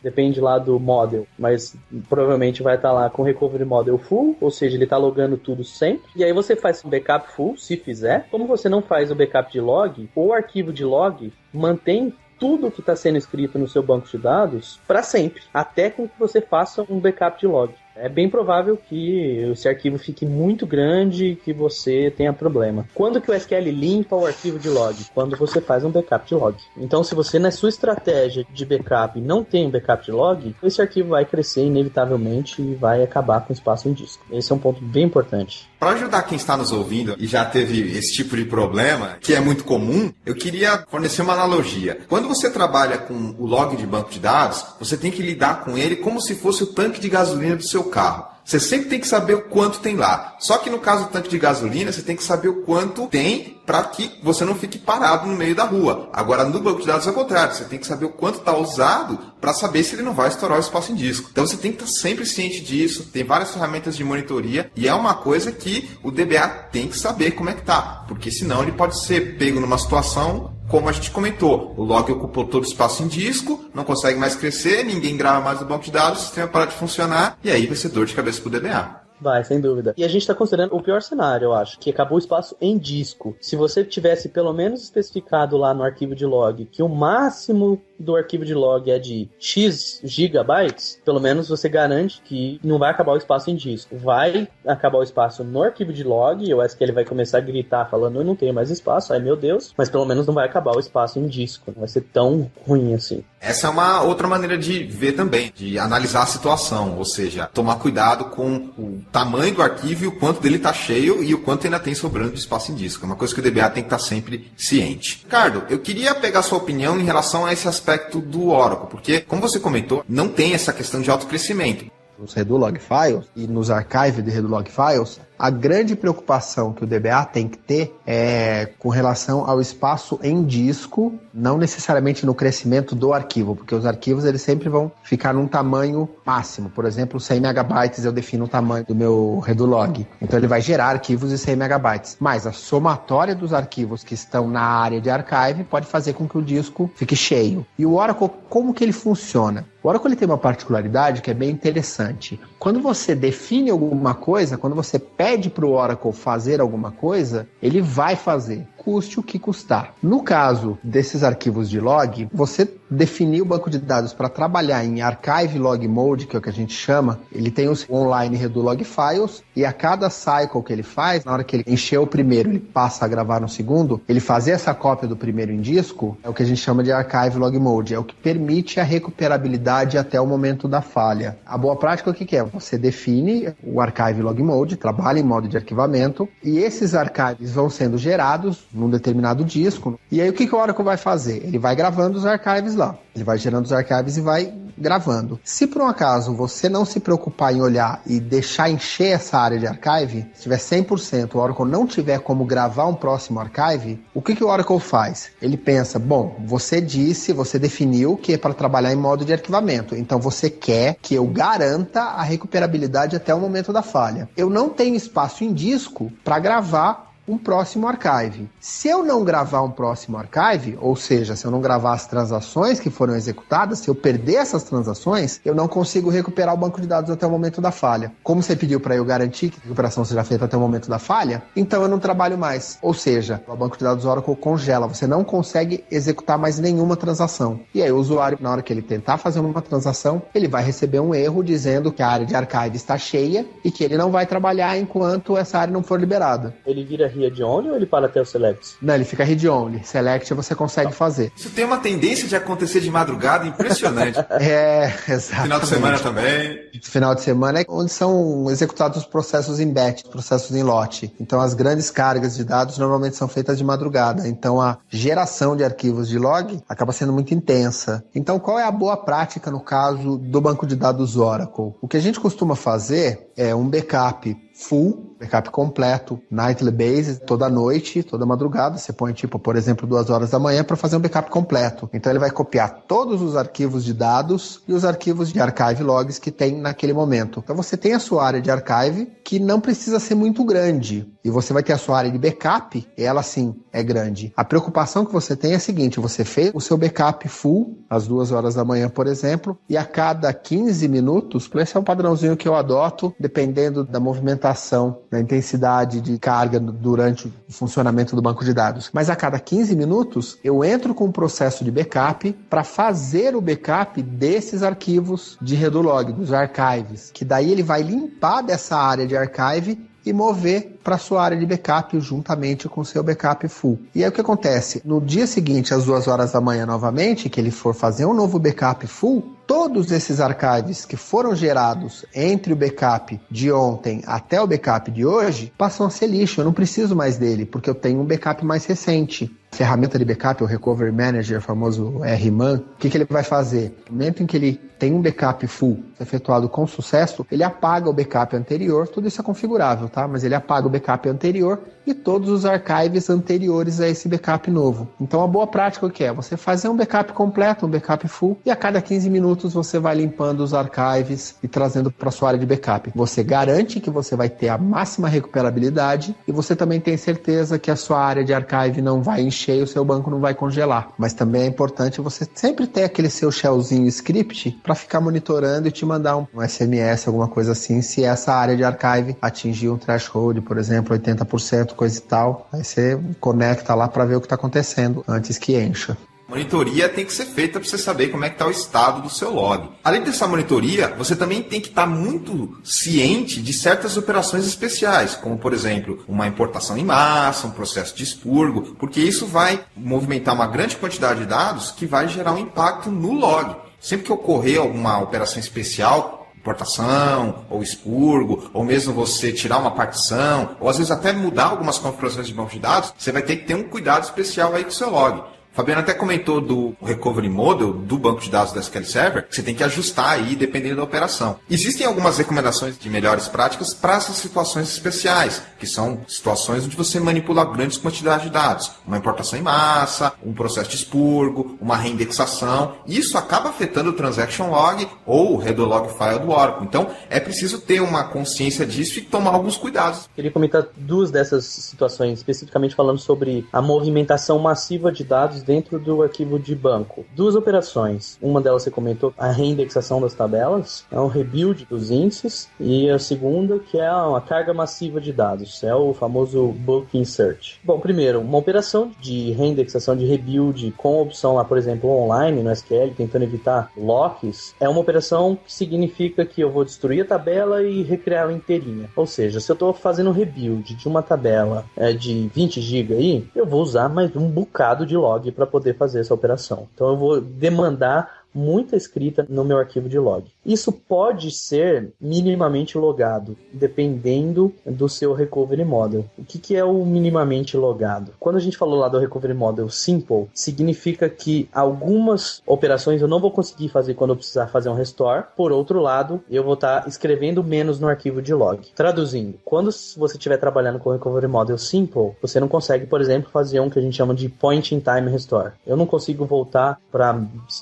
depende lá do model, mas provavelmente vai estar lá com recovery model full, ou seja, ele está logando tudo sempre, e aí você faz um backup full, se fizer. Como você não faz o backup de log, o arquivo de log mantém tudo que está sendo escrito no seu banco de dados para sempre, até com que você faça um backup de log. É bem provável que esse arquivo fique muito grande e que você tenha problema. Quando que o SQL limpa o arquivo de log? Quando você faz um backup de log. Então, se você na sua estratégia de backup não tem um backup de log, esse arquivo vai crescer inevitavelmente e vai acabar com o espaço em disco. Esse é um ponto bem importante. Para ajudar quem está nos ouvindo e já teve esse tipo de problema, que é muito comum, eu queria fornecer uma analogia. Quando você trabalha com o log de banco de dados, você tem que lidar com ele como se fosse o tanque de gasolina do seu carro. Você sempre tem que saber o quanto tem lá. Só que no caso do tanque de gasolina, você tem que saber o quanto tem para que você não fique parado no meio da rua. Agora, no banco de dados é o contrário. Você tem que saber o quanto está usado para saber se ele não vai estourar o espaço em disco. Então, você tem que estar sempre ciente disso. Tem várias ferramentas de monitoria e é uma coisa que o DBA tem que saber como é que tá. Porque senão ele pode ser pego numa situação como a gente comentou, o log ocupou todo o espaço em disco, não consegue mais crescer, ninguém grava mais no banco de dados, o sistema para de funcionar, e aí vai ser dor de cabeça para o DBA. Vai, sem dúvida. E a gente está considerando o pior cenário, eu acho, que acabou o espaço em disco. Se você tivesse pelo menos especificado lá no arquivo de log que o máximo do arquivo de log é de X gigabytes, pelo menos você garante que não vai acabar o espaço em disco. Vai acabar o espaço no arquivo de log, e o SQL vai começar a gritar falando, eu não tenho mais espaço, ai meu Deus, mas pelo menos não vai acabar o espaço em disco. Não vai ser tão ruim assim. Essa é uma outra maneira de ver também, de analisar a situação, ou seja, tomar cuidado com o tamanho do arquivo e o quanto dele está cheio e o quanto ainda tem sobrando de espaço em disco. É uma coisa que o DBA tem que estar sempre ciente. Ricardo, eu queria pegar sua opinião em relação a esse aspecto aspecto do Oracle, porque, como você comentou, não tem essa questão de autocrescimento. Nos Redolog Files e nos archives de Redolog Files, a grande preocupação que o DBA tem que ter é com relação ao espaço em disco, não necessariamente no crescimento do arquivo, porque os arquivos eles sempre vão ficar num tamanho máximo. Por exemplo, 100 megabytes eu defino o tamanho do meu Redolog. Então ele vai gerar arquivos de 100 megabytes. Mas a somatória dos arquivos que estão na área de archive pode fazer com que o disco fique cheio. E o Oracle, como que ele funciona? O Oracle ele tem uma particularidade que é bem interessante. Quando você define alguma coisa, quando você pede para o Oracle fazer alguma coisa, ele vai fazer, custe o que custar. No caso desses arquivos de log, você definir o banco de dados para trabalhar em Archive Log Mode, que é o que a gente chama, ele tem os online Redolog Files, e a cada cycle que ele faz, na hora que ele encher o primeiro, ele passa a gravar no segundo, ele fazer essa cópia do primeiro em disco, é o que a gente chama de Archive Log Mode, é o que permite a recuperabilidade até o momento da falha. A boa prática, o que é? Você define o Archive Log Mode, trabalha em modo de arquivamento, e esses archives vão sendo gerados num determinado disco, e aí o que o Oracle vai fazer? Ele vai gravando os archives lá. Ele vai gerando os archives e vai gravando. Se por um acaso você não se preocupar em olhar e deixar encher essa área de archive, se tiver 100%, o Oracle não tiver como gravar um próximo archive, o que o Oracle faz? Ele pensa, bom, você definiu que é para trabalhar em modo de arquivamento, então você quer que eu garanta a recuperabilidade até o momento da falha. Eu não tenho espaço em disco para gravar um próximo archive. Se eu não gravar um próximo archive, ou seja, se eu não gravar as transações que foram executadas, se eu perder essas transações, eu não consigo recuperar o banco de dados até o momento da falha. Como você pediu para eu garantir que a recuperação seja feita até o momento da falha, então eu não trabalho mais. Ou seja, o banco de dados Oracle congela, você não consegue executar mais nenhuma transação. E aí o usuário, na hora que ele tentar fazer uma transação, ele vai receber um erro dizendo que a área de archive está cheia e que ele não vai trabalhar enquanto essa área não for liberada. Ele vira read only ou ele para até o select? Não, ele fica read only. Select você consegue fazer. Isso tem uma tendência de acontecer de madrugada impressionante. Exato. Final de semana também. Final de semana é onde são executados os processos em batch, processos em lote. Então as grandes cargas de dados normalmente são feitas de madrugada. Então a geração de arquivos de log acaba sendo muito intensa. Então qual é a boa prática no caso do banco de dados Oracle? O que a gente costuma fazer é um backup full, backup completo, nightly basis, toda noite, toda madrugada. Você põe, por exemplo, 2 horas da manhã para fazer um backup completo. Então ele vai copiar todos os arquivos de dados e os arquivos de archive logs que tem naquele momento. Então você tem a sua área de archive que não precisa ser muito grande. E você vai ter a sua área de backup, e ela sim é grande. A preocupação que você tem é a seguinte, você fez o seu backup full, às 2 horas da manhã, por exemplo, e a cada 15 minutos, esse é um padrãozinho que eu adoto, dependendo da movimentação, da intensidade de carga durante o funcionamento do banco de dados. Mas a cada 15 minutos, eu entro com um processo de backup para fazer o backup desses arquivos de Redolog, dos archives, que daí ele vai limpar dessa área de archive e mover para a sua área de backup juntamente com o seu backup full. E aí o que acontece? No dia seguinte, às 2 horas da manhã novamente, que ele for fazer um novo backup full, todos esses archives que foram gerados entre o backup de ontem até o backup de hoje passam a ser lixo. Eu não preciso mais dele, porque eu tenho um backup mais recente. A ferramenta de backup, o Recovery Manager, o famoso RMAN, o que ele vai fazer? No momento em que ele tem um backup full efetuado com sucesso, ele apaga o backup anterior, tudo isso é configurável, tá? Mas ele apaga o backup anterior e todos os archives anteriores a esse backup novo. Então a boa prática o que é? Você fazer um backup completo, um backup full, e a cada 15 minutos você vai limpando os archives e trazendo para sua área de backup. Você garante que você vai ter a máxima recuperabilidade e você também tem certeza que a sua área de archive não vai encher e o seu banco não vai congelar. Mas também é importante você sempre ter aquele seu shellzinho script para ficar monitorando e te mandar um SMS, alguma coisa assim, se essa área de archive atingir um threshold, por exemplo, 80%, coisa e tal. Aí você conecta lá para ver o que está acontecendo antes que encha. Monitoria tem que ser feita para você saber como é que está o estado do seu log. Além dessa monitoria, você também tem que estar muito ciente de certas operações especiais, como, por exemplo, uma importação em massa, um processo de expurgo, porque isso vai movimentar uma grande quantidade de dados que vai gerar um impacto no log. Sempre que ocorrer alguma operação especial, importação, ou expurgo, ou mesmo você tirar uma partição, ou às vezes até mudar algumas configurações de banco de dados, você vai ter que ter um cuidado especial aí com o seu log. Fabiano até comentou do Recovery Model do banco de dados da SQL Server, que você tem que ajustar aí dependendo da operação. Existem algumas recomendações de melhores práticas para essas situações especiais, que são situações onde você manipula grandes quantidades de dados. Uma importação em massa, um processo de expurgo, uma reindexação. Isso acaba afetando o Transaction Log ou o Header Log File do Oracle. Então, é preciso ter uma consciência disso e tomar alguns cuidados. Queria comentar duas dessas situações, especificamente falando sobre a movimentação massiva de dados dentro do arquivo de banco. Duas operações. Uma delas você comentou, a reindexação das tabelas, é um rebuild dos índices, e a segunda que é uma carga massiva de dados, é o famoso bulk insert. Bom, primeiro, uma operação de reindexação, de rebuild com opção lá, por exemplo, online no SQL, tentando evitar locks, é uma operação que significa que eu vou destruir a tabela e recriar ela inteirinha. Ou seja, se eu estou fazendo um rebuild de uma tabela de 20 GB aí, eu vou usar mais um bocado de log para poder fazer essa operação. Então eu vou demandar muita escrita no meu arquivo de log. Isso pode ser minimamente logado, dependendo do seu Recovery Model. O que é o minimamente logado? Quando a gente falou lá do Recovery Model Simple, significa que algumas operações eu não vou conseguir fazer quando eu precisar fazer um restore. Por outro lado, eu vou estar escrevendo menos no arquivo de log. Traduzindo, quando você estiver trabalhando com o Recovery Model Simple, você não consegue, por exemplo, fazer um que a gente chama de Point in Time Restore. Eu não consigo voltar para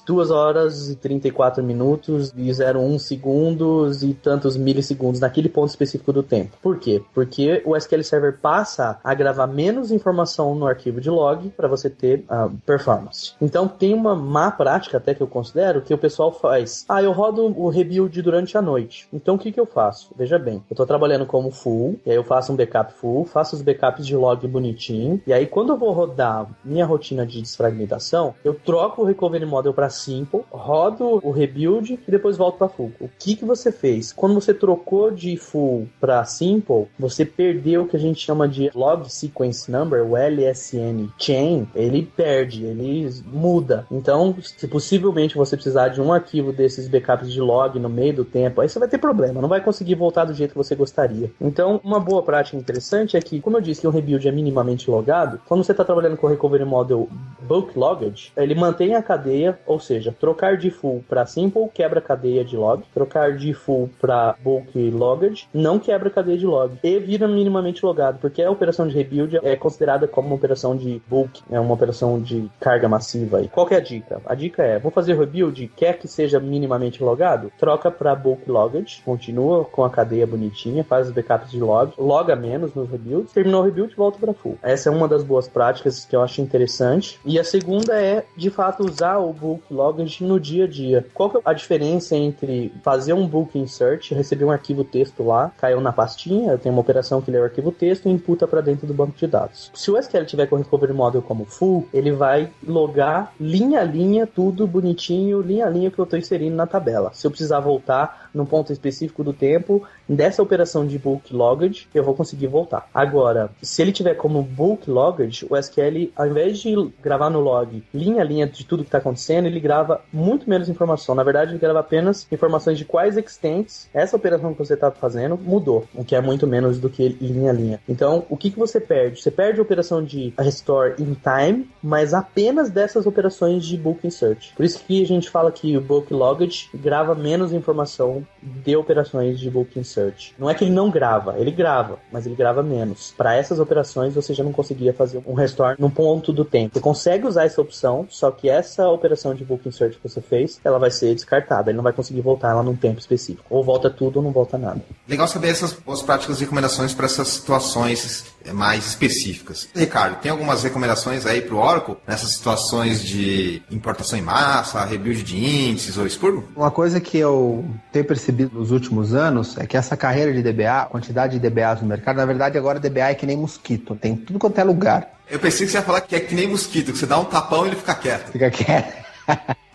2 horas e 34 minutos e 0,1 segundos e tantos milissegundos naquele ponto específico do tempo. Por quê? Porque o SQL Server passa a gravar menos informação no arquivo de log para você ter performance. Então tem uma má prática até que eu considero que o pessoal faz. Eu rodo o rebuild durante a noite. Então o que eu faço? Veja bem, eu estou trabalhando como full, e aí eu faço um backup full, faço os backups de log bonitinho, e aí quando eu vou rodar minha rotina de desfragmentação, eu troco o Recovery Model para Simple, rodo o rebuild e depois volto para full. O que você fez? Quando você trocou de full para simple, você perdeu o que a gente chama de log sequence number, o LSN chain, ele perde, ele muda. Então, se possivelmente você precisar de um arquivo desses backups de log no meio do tempo, aí você vai ter problema, não vai conseguir voltar do jeito que você gostaria. Então, uma boa prática interessante é que, como eu disse que um rebuild é minimamente logado, quando você está trabalhando com o Recovery Model Bulk Loggage, ele mantém a cadeia, ou seja, trocar de full para simple quebra a cadeia de log, trocar de full para bulk loggage não quebra a cadeia de log e vira minimamente logado, porque a operação de rebuild é considerada como uma operação de bulk, é uma operação de carga massiva. E qual que é a dica? A dica é, vou fazer rebuild, quer que seja minimamente logado? Troca para bulk loggage, continua com a cadeia bonitinha, faz os backups de log, loga menos nos rebuilds, terminou o rebuild, volta para full. Essa é uma das boas práticas que eu acho interessante. E a segunda é, de fato, usar o bulk loggage no dia a dia. Qual que é a diferença entre fazer um bulk insert, receber um arquivo texto lá, caiu na pastinha, eu tenho uma operação que lê o arquivo texto e imputa para dentro do banco de dados. Se o SQL tiver com o Recovery Model como full, ele vai logar linha a linha, tudo bonitinho, linha a linha que eu estou inserindo na tabela. Se eu precisar voltar num ponto específico do tempo, dessa operação de bulk loggage, eu vou conseguir voltar. Agora, se ele tiver como bulk loggage, o SQL, ao invés de gravar no log linha a linha de tudo que está acontecendo, ele grava muito menos informação. Na verdade, ele grava apenas informações de quais extents essa operação que você está fazendo mudou, o que é muito menos do que linha a linha. Então, o que você perde? Você perde a operação de restore in time, mas apenas dessas operações de bulk insert. Por isso que a gente fala que o bulk loggage grava menos informação de operações de bulk insert. Não é que ele não grava, ele grava, mas ele grava menos. Para essas operações, você já não conseguia fazer um restore num ponto do tempo. Você consegue usar essa opção, só que essa operação de bulk insert que você fez, ela vai ser descartada. Ele não vai conseguir voltar ela num tempo específico. Ou volta tudo ou não volta nada. Legal saber essas boas práticas e recomendações para essas situações mais específicas. Ricardo, tem algumas recomendações aí para o Oracle nessas situações de importação em massa, rebuild de índices ou expurgo? Uma coisa que eu tenho percebido nos últimos anos é que essa carreira de DBA, a quantidade de DBAs no mercado, na verdade agora DBA é que nem mosquito, tem tudo quanto é lugar. Eu pensei que você ia falar que é que nem mosquito, que você dá um tapão e ele fica quieto. Fica quieto.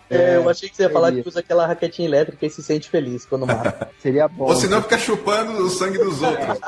Eu achei que você ia falar que usa aquela raquetinha elétrica e se sente feliz quando mata. Seria bom. Ou senão fica chupando o sangue dos outros.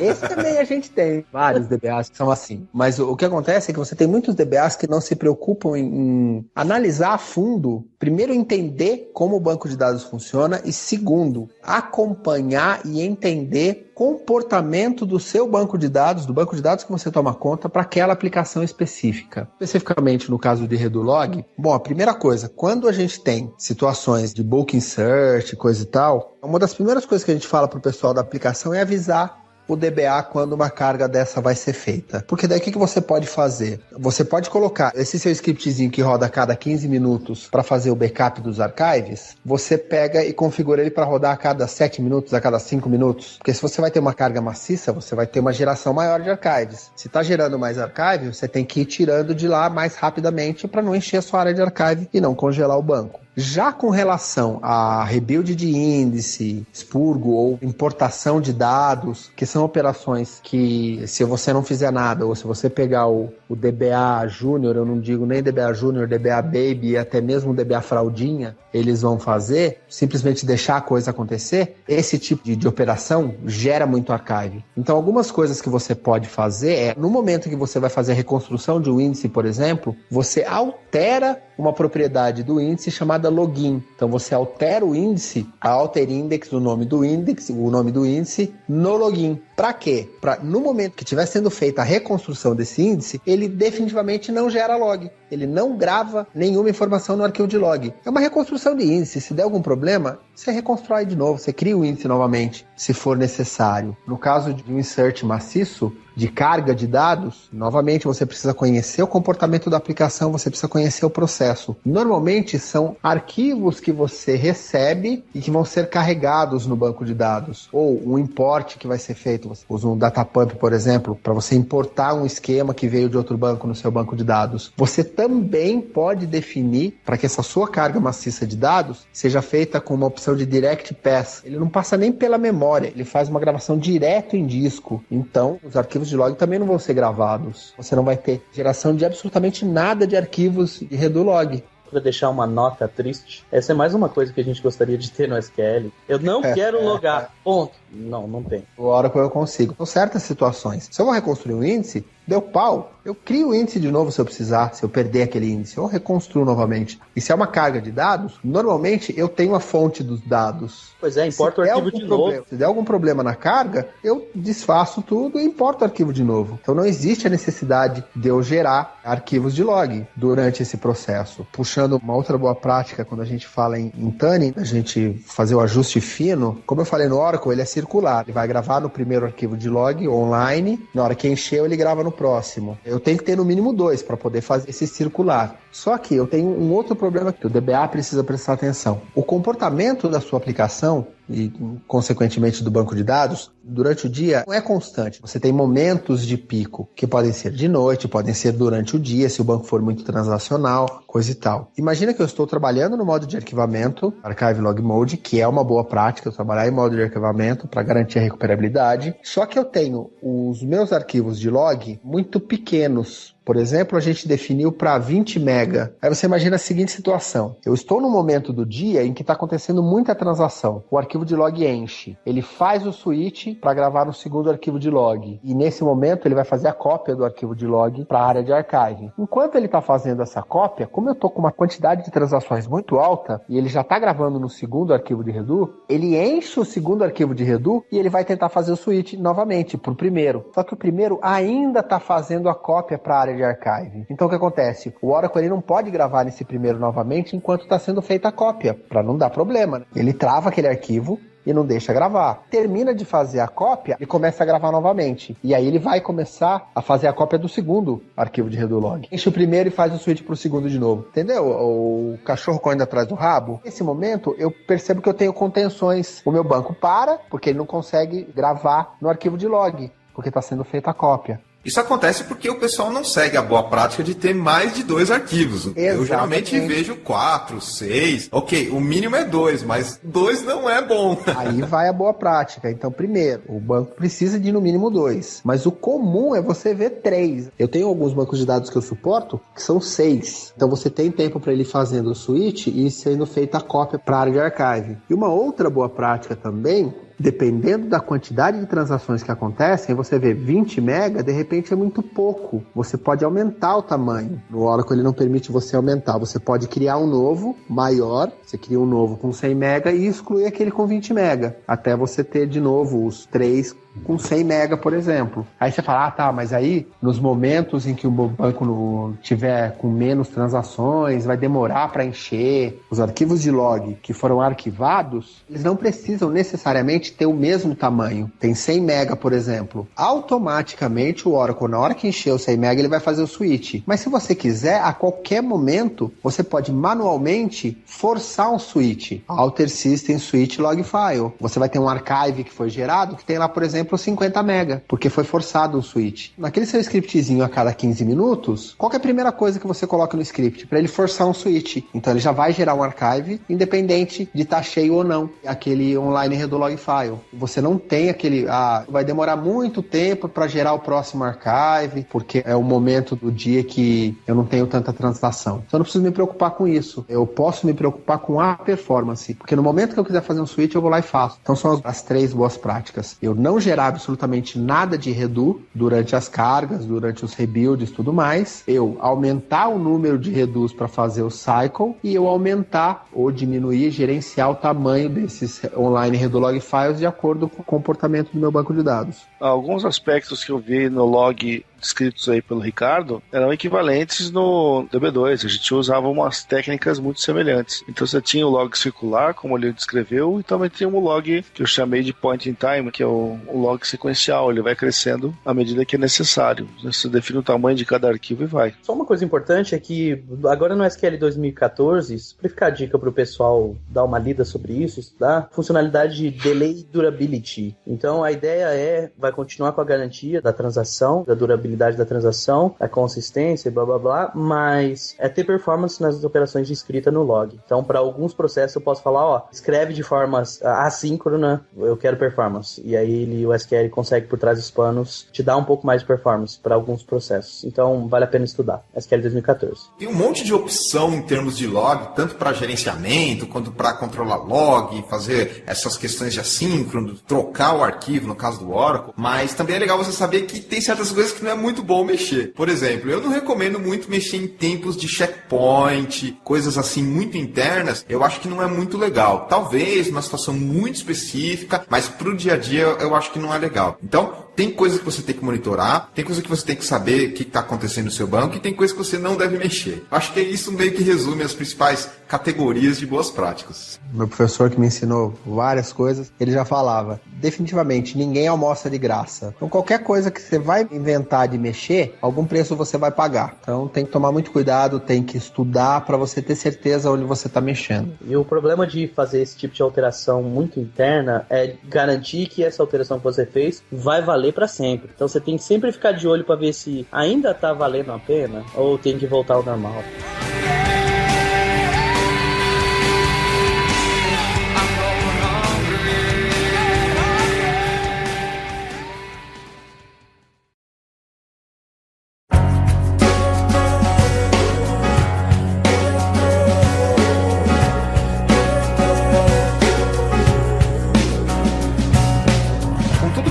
Esse também a gente tem vários DBAs que são assim. Mas o que acontece é que você tem muitos DBAs que não se preocupam em analisar a fundo, primeiro entender como o banco de dados funciona e segundo, acompanhar e entender comportamento do seu banco de dados, do banco de dados que você toma conta para aquela aplicação específica. Especificamente no caso de Redulog, bom, a primeira coisa, quando a gente tem situações de bulk insert, coisa e tal, uma das primeiras coisas que a gente fala para o pessoal da aplicação é avisar o DBA quando uma carga dessa vai ser feita. Porque daí o que você pode fazer? Você pode colocar esse seu scriptzinho que roda a cada 15 minutos para fazer o backup dos archives, você pega e configura ele para rodar a cada 7 minutos, a cada 5 minutos. Porque se você vai ter uma carga maciça, você vai ter uma geração maior de archives. Se está gerando mais archives, você tem que ir tirando de lá mais rapidamente para não encher a sua área de archive e não congelar o banco. Já com relação a rebuild de índice, expurgo ou importação de dados, que são operações que, se você não fizer nada, ou se você pegar o DBA Júnior, eu não digo nem DBA Júnior, DBA Baby e até mesmo DBA Fraldinha, eles vão fazer, simplesmente deixar a coisa acontecer, esse tipo de operação gera muito archive. Então, algumas coisas que você pode fazer é, no momento que você vai fazer a reconstrução de um índice, por exemplo, você altera uma propriedade do índice chamada login. Então, você altera o índice, a alter index, o nome do índice no login. Para quê? Para, no momento que estiver sendo feita a reconstrução desse índice, ele definitivamente não gera log. Ele não grava nenhuma informação no arquivo de log. É uma reconstrução de índice. Se der algum problema, você reconstrói de novo, você cria o índice novamente, se for necessário. No caso de um insert maciço, de carga de dados, novamente você precisa conhecer o comportamento da aplicação, você precisa conhecer o processo. Normalmente são arquivos que você recebe e que vão ser carregados no banco de dados. Ou um import que vai ser feito. Você usa um datapump, por exemplo, para você importar um esquema que veio de outro banco no seu banco de dados. Você também pode definir para que essa sua carga maciça de dados seja feita com uma opção de Direct Pass. Ele não passa nem pela memória, ele faz uma gravação direto em disco. Então, os arquivos de log também não vão ser gravados. Você não vai ter geração de absolutamente nada de arquivos de Redulog. Para deixar uma nota triste, essa é mais uma coisa que a gente gostaria de ter no SQL. Eu não quero logar, ponto. Não tem. A hora que eu consigo. São certas situações. Se eu vou reconstruir um índice, deu pau, eu crio o índice de novo se eu precisar, se eu perder aquele índice, eu reconstruo novamente. E se é uma carga de dados, normalmente eu tenho a fonte dos dados. Pois é, importa o arquivo de novo. Se der algum problema na carga, eu desfaço tudo e importo o arquivo de novo. Então não existe a necessidade de eu gerar arquivos de log durante esse processo. Puxando uma outra boa prática, quando a gente fala em tuning, a gente fazer o ajuste fino, como eu falei no Oracle, ele é circular. Ele vai gravar no primeiro arquivo de log online, na hora que encheu ele grava no próximo. Eu tenho que ter no mínimo 2 para poder fazer esse circular. Só que eu tenho um outro problema que o DBA precisa prestar atenção. O comportamento da sua aplicação e, consequentemente, do banco de dados, durante o dia não é constante. Você tem momentos de pico, que podem ser de noite, podem ser durante o dia, se o banco for muito transacional, coisa e tal. Imagina que eu estou trabalhando no modo de arquivamento, Archive Log Mode, que é uma boa prática, eu trabalhar em modo de arquivamento para garantir a recuperabilidade. Só que eu tenho os meus arquivos de log muito pequenos. Por exemplo, a gente definiu para 20 mega. Aí você imagina a seguinte situação. Eu estou no momento do dia em que está acontecendo muita transação. O arquivo de log enche. Ele faz o switch para gravar no segundo arquivo de log. E nesse momento ele vai fazer a cópia do arquivo de log para a área de archive. Enquanto ele está fazendo essa cópia, como eu estou com uma quantidade de transações muito alta e ele já está gravando no segundo arquivo de Redu, ele enche o segundo arquivo de Redu e ele vai tentar fazer o switch novamente para o primeiro. Só que o primeiro ainda está fazendo a cópia para a área de archive. Então o que acontece? O Oracle ele não pode gravar nesse primeiro novamente enquanto está sendo feita a cópia, para não dar problema, né? Ele trava aquele arquivo e não deixa gravar. Termina de fazer a cópia e começa a gravar novamente. E aí ele vai começar a fazer a cópia do segundo arquivo de Redulog. Enche o primeiro e faz o switch pro segundo de novo. Entendeu? O cachorro correndo atrás do rabo. Nesse momento, eu percebo que eu tenho contenções. O meu banco para, porque ele não consegue gravar no arquivo de log, porque está sendo feita a cópia. Isso acontece porque o pessoal não segue a boa prática de ter mais de 2 arquivos. Exatamente. Eu geralmente vejo 4, 6. Ok, o mínimo é 2, mas 2 não é bom. Aí vai a boa prática. Então, primeiro, o banco precisa de no mínimo 2. Mas o comum é você ver 3. Eu tenho alguns bancos de dados que eu suporto que são 6. Então você tem tempo para ele fazendo o switch e sendo feita a cópia para a área de archive. E uma outra boa prática também, dependendo da quantidade de transações que acontecem, você vê 20 mega, de repente é muito pouco. Você pode aumentar o tamanho. No Oracle ele não permite você aumentar. Você pode criar um novo, maior. Você cria um novo com 100 mega e exclui aquele com 20 mega. Até você ter de novo os 3 com 100 mega, por exemplo. Aí você fala, tá, mas aí nos momentos em que o banco tiver com menos transações, vai demorar para encher. Os arquivos de log que foram arquivados, eles não precisam necessariamente ter o mesmo tamanho. Tem 100 mega, por exemplo. Automaticamente o Oracle, na hora que encher o 100 mega, ele vai fazer o switch. Mas se você quiser, a qualquer momento, você pode manualmente forçar um switch. Alter System Switch Log File. Você vai ter um archive que foi gerado, que tem lá, por exemplo, 50 mega, porque foi forçado um switch. Naquele seu scriptzinho a cada 15 minutos, qual que é a primeira coisa que você coloca no script? Para ele forçar um switch. Então ele já vai gerar um archive, independente de estar cheio ou não, aquele online redo log file. Você não tem aquele, vai demorar muito tempo para gerar o próximo archive, porque é o momento do dia que eu não tenho tanta transação. Então eu não preciso me preocupar com isso. Eu posso me preocupar com a performance, porque no momento que eu quiser fazer um switch, eu vou lá e faço. Então são as 3 boas práticas. Eu não gerar absolutamente nada de redo durante as cargas, durante os rebuilds e tudo mais. Eu aumentar o número de redus para fazer o cycle e eu aumentar ou diminuir, gerenciar o tamanho desses online redo log files de acordo com o comportamento do meu banco de dados. Alguns aspectos que eu vi no log descritos aí pelo Ricardo eram equivalentes no DB2. A gente usava umas técnicas muito semelhantes. Então você tinha o log circular, como ele descreveu, e também tinha um log que eu chamei de point in time, que é o log sequencial. Ele vai crescendo à medida que é necessário. Você define o tamanho de cada arquivo e vai. Só uma coisa importante é que agora no SQL 2014, para ficar a dica para o pessoal dar uma lida sobre isso, estudar, funcionalidade de delay durability. Então a ideia vai continuar com a garantia da transação, da durabilidade da transação, a consistência, blá blá blá, mas é ter performance nas operações de escrita no log. Então, para alguns processos eu posso falar, escreve de forma assíncrona, eu quero performance. E aí o SQL consegue, por trás dos panos, te dar um pouco mais de performance para alguns processos. Então, vale a pena estudar. SQL 2014. Tem um monte de opção em termos de log, tanto para gerenciamento, quanto para controlar log, fazer essas questões de assíncrono, trocar o arquivo, no caso do Oracle, mas também é legal você saber que tem certas coisas que não é muito bom mexer. Por exemplo, eu não recomendo muito mexer em tempos de checkpoint, coisas assim muito internas, eu acho que não é muito legal. Talvez numa situação muito específica, mas pro dia a dia eu acho que não é legal. Então, tem coisas que você tem que monitorar, tem coisas que você tem que saber o que está acontecendo no seu banco e tem coisas que você não deve mexer. Acho que isso meio que resume as principais categorias de boas práticas. Meu professor que me ensinou várias coisas, ele já falava, definitivamente, ninguém almoça de graça. Então qualquer coisa que você vai inventar de mexer, algum preço você vai pagar. Então tem que tomar muito cuidado, tem que estudar para você ter certeza onde você está mexendo. E o problema de fazer esse tipo de alteração muito interna é garantir que essa alteração que você fez vai valer para sempre. Então você tem que sempre ficar de olho para ver se ainda está valendo a pena ou tem que voltar ao normal.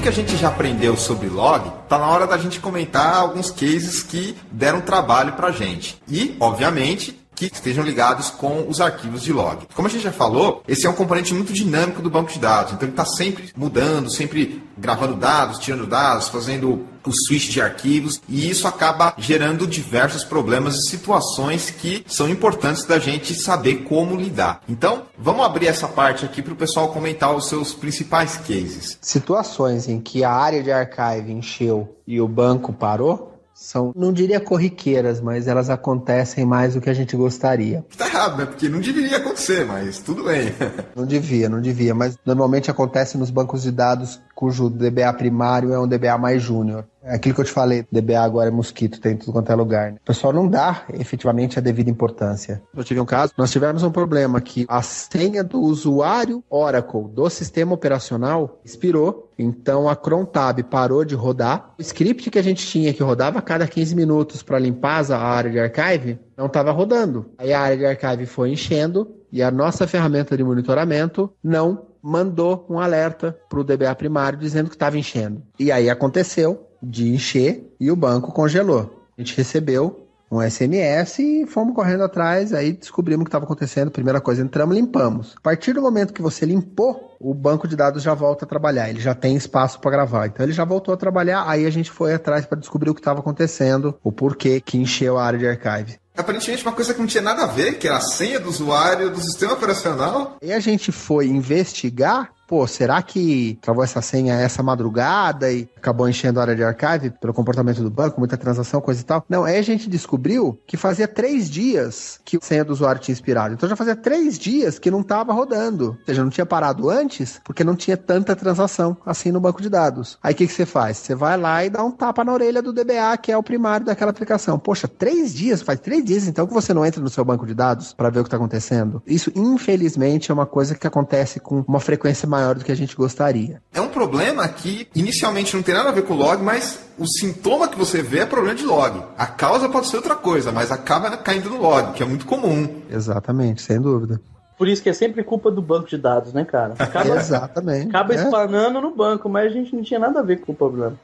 A gente já aprendeu sobre log, tá na hora da gente comentar alguns cases que deram trabalho pra gente. E, obviamente, que estejam ligados com os arquivos de log. Como a gente já falou, esse é um componente muito dinâmico do banco de dados. Então ele está sempre mudando, sempre gravando dados, tirando dados, fazendo o switch de arquivos, e isso acaba gerando diversos problemas e situações que são importantes da gente saber como lidar. Então, vamos abrir essa parte aqui para o pessoal comentar os seus principais cases. Situações em que a área de archive encheu e o banco parou, são, não diria corriqueiras, mas elas acontecem mais do que a gente gostaria. Tá errado, né? Porque não deveria acontecer, mas tudo bem. Não devia, mas normalmente acontece nos bancos de dados cujo DBA primário é um DBA mais júnior. É aquilo que eu te falei, DBA agora é mosquito, tem em tudo quanto é lugar, né? O pessoal não dá efetivamente a devida importância. Eu tive um caso, nós tivemos um problema que a senha do usuário Oracle do sistema operacional expirou, então a cron tab parou de rodar. O script que a gente tinha que rodava a cada 15 minutos para limpar a área de archive não estava rodando. Aí a área de archive foi enchendo e a nossa ferramenta de monitoramento não mandou um alerta para o DBA primário dizendo que estava enchendo. E aí aconteceu de encher e o banco congelou. A gente recebeu um SMS e fomos correndo atrás, aí descobrimos o que estava acontecendo. Primeira coisa, entramos, limpamos. A partir do momento que você limpou, o banco de dados já volta a trabalhar, ele já tem espaço para gravar. Então ele já voltou a trabalhar, aí a gente foi atrás para descobrir o que estava acontecendo, o porquê que encheu a área de archive. Aparentemente uma coisa que não tinha nada a ver, que era a senha do usuário do sistema operacional. E a gente foi investigar, será que travou essa senha essa madrugada e acabou enchendo a área de archive pelo comportamento do banco, muita transação, coisa e tal? Não, aí a gente descobriu que fazia 3 dias que a senha do usuário tinha expirado. Então já fazia 3 dias que não estava rodando. Ou seja, não tinha parado antes porque não tinha tanta transação assim no banco de dados. Aí o que você faz? Você vai lá e dá um tapa na orelha do DBA, que é o primário daquela aplicação. Poxa, 3 dias? Faz 3 dias então que você não entra no seu banco de dados para ver o que está acontecendo? Isso, infelizmente, é uma coisa que acontece com uma frequência maior do que a gente gostaria. É um problema que inicialmente não tem nada a ver com o log, mas o sintoma que você vê é problema de log. A causa pode ser outra coisa, mas acaba caindo no log, que é muito comum. Exatamente, sem dúvida. Por isso que é sempre culpa do banco de dados, né, cara? Exatamente. Acaba espanando no banco, mas a gente não tinha nada a ver com o problema.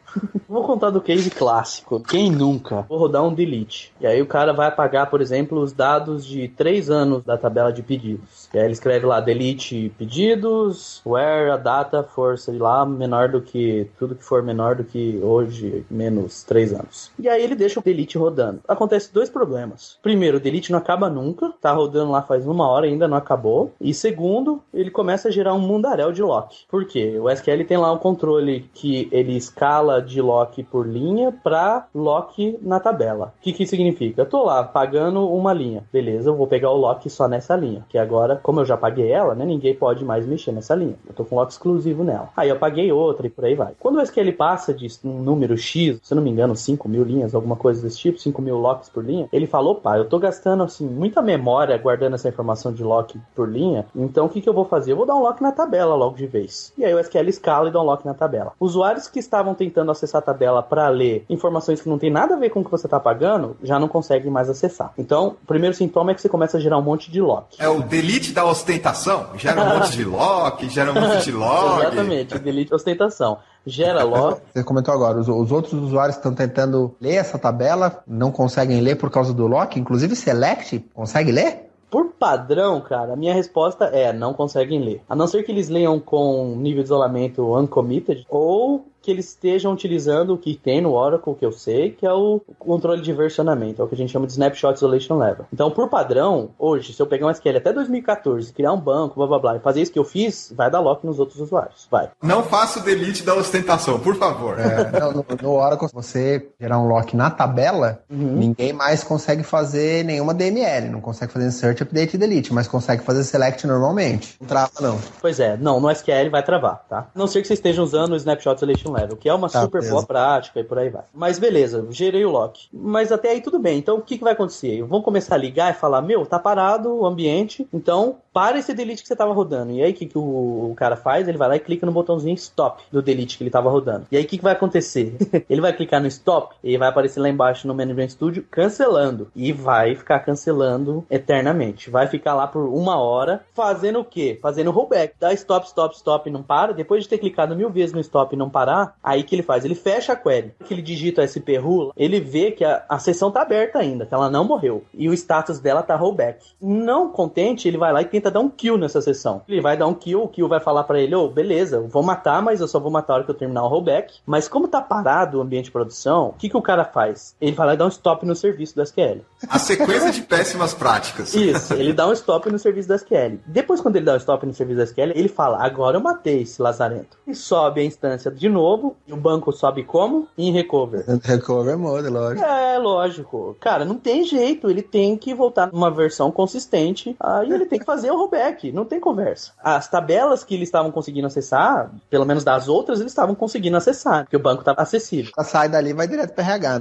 Vou contar do case clássico. Quem nunca? Vou rodar um delete. E aí o cara vai apagar, por exemplo, os dados de 3 anos da tabela de pedidos. E aí ele escreve lá, delete pedidos, where a data for, sei lá, menor do que, tudo que for menor do que hoje, menos 3 anos. E aí ele deixa o delete rodando. Acontece 2 problemas. Primeiro, o delete não acaba nunca. Tá rodando lá faz 1 hora, ainda não acabou. E segundo, ele começa a gerar um mundaréu de lock. Por quê? O SQL tem lá um controle que ele escala de lock por linha para lock na tabela. O que significa? Eu tô lá pagando uma linha. Beleza, eu vou pegar o lock só nessa linha. Que agora, como eu já paguei ela, né, ninguém pode mais mexer nessa linha. Eu tô com lock exclusivo nela. Aí eu paguei outra e por aí vai. Quando o SQL passa de um número X, se eu não me engano, 5.000 linhas, alguma coisa desse tipo, 5.000 locks por linha, ele falou, opa, eu tô gastando assim muita memória guardando essa informação de lock por linha, então o que eu vou fazer? Eu vou dar um lock na tabela logo de vez. E aí o SQL escala e dá um lock na tabela. Usuários que estavam tentando acessar a tabela para ler informações que não tem nada a ver com o que você está pagando, já não conseguem mais acessar. Então, o primeiro sintoma é que você começa a gerar um monte de lock. É o delete da ostentação? Gera um monte de lock, gera um monte de log. Exatamente, delete da ostentação. Gera lock. Você comentou agora, os outros usuários estão tentando ler essa tabela, não conseguem ler por causa do lock, inclusive select, consegue ler? Por padrão, cara, a minha resposta é não conseguem ler. A não ser que eles leiam com nível de isolamento uncommitted ou que eles estejam utilizando o que tem no Oracle, que eu sei, que é o controle de versionamento, é o que a gente chama de Snapshot Isolation Level. Então, por padrão, hoje, se eu pegar um SQL até 2014, criar um banco, blá blá blá, e fazer isso que eu fiz, vai dar lock nos outros usuários. Vai. Não faça o delete da ostentação, por favor. No Oracle, se você gerar um lock na tabela, ninguém mais consegue fazer nenhuma DML, não consegue fazer insert, update e delete, mas consegue fazer select normalmente. Não trava, não. Pois é, não, no SQL vai travar, tá? A não ser que você esteja usando o Snapshot Isolation Level, que é uma super boa prática e por aí vai. Mas beleza, gerei o lock. Mas até aí tudo bem. Então o que vai acontecer? Vamos começar a ligar e falar, tá parado o ambiente, então para esse delete que você estava rodando. E aí o que o cara faz? Ele vai lá e clica no botãozinho stop do delete que ele estava rodando. E aí o que vai acontecer? Ele vai clicar no stop e vai aparecer lá embaixo no Management Studio cancelando. E vai ficar cancelando eternamente. Vai ficar lá por 1 hora fazendo o quê? Fazendo rollback. Dá stop, stop, stop e não para. Depois de ter clicado 1000 vezes no stop e não parar, aí que ele faz? Ele fecha a query. Que ele digita SP rule, ele vê que a sessão tá aberta ainda, que ela não morreu. E o status dela tá rollback. Não contente, ele vai lá e tenta dar um kill nessa sessão. Ele vai dar um kill, o kill vai falar pra ele, beleza, eu vou matar, mas eu só vou matar a hora que eu terminar o rollback. Mas como tá parado o ambiente de produção, o que o cara faz? Ele vai lá e dá um stop no serviço do SQL. A sequência de péssimas práticas. Isso, ele dá um stop no serviço do SQL. Depois, quando ele dá um stop no serviço do SQL, ele fala, agora eu matei esse lazarento. E sobe a instância de novo, e o banco sobe como? Em recover. Recover mode, lógico. É, lógico. Cara, não tem jeito, ele tem que voltar numa versão consistente, aí ele tem que fazer o rollback, não tem conversa. As tabelas que eles estavam conseguindo acessar, pelo menos das outras, eles estavam conseguindo acessar, porque o banco estava acessível. Sai dali e vai direto para RH.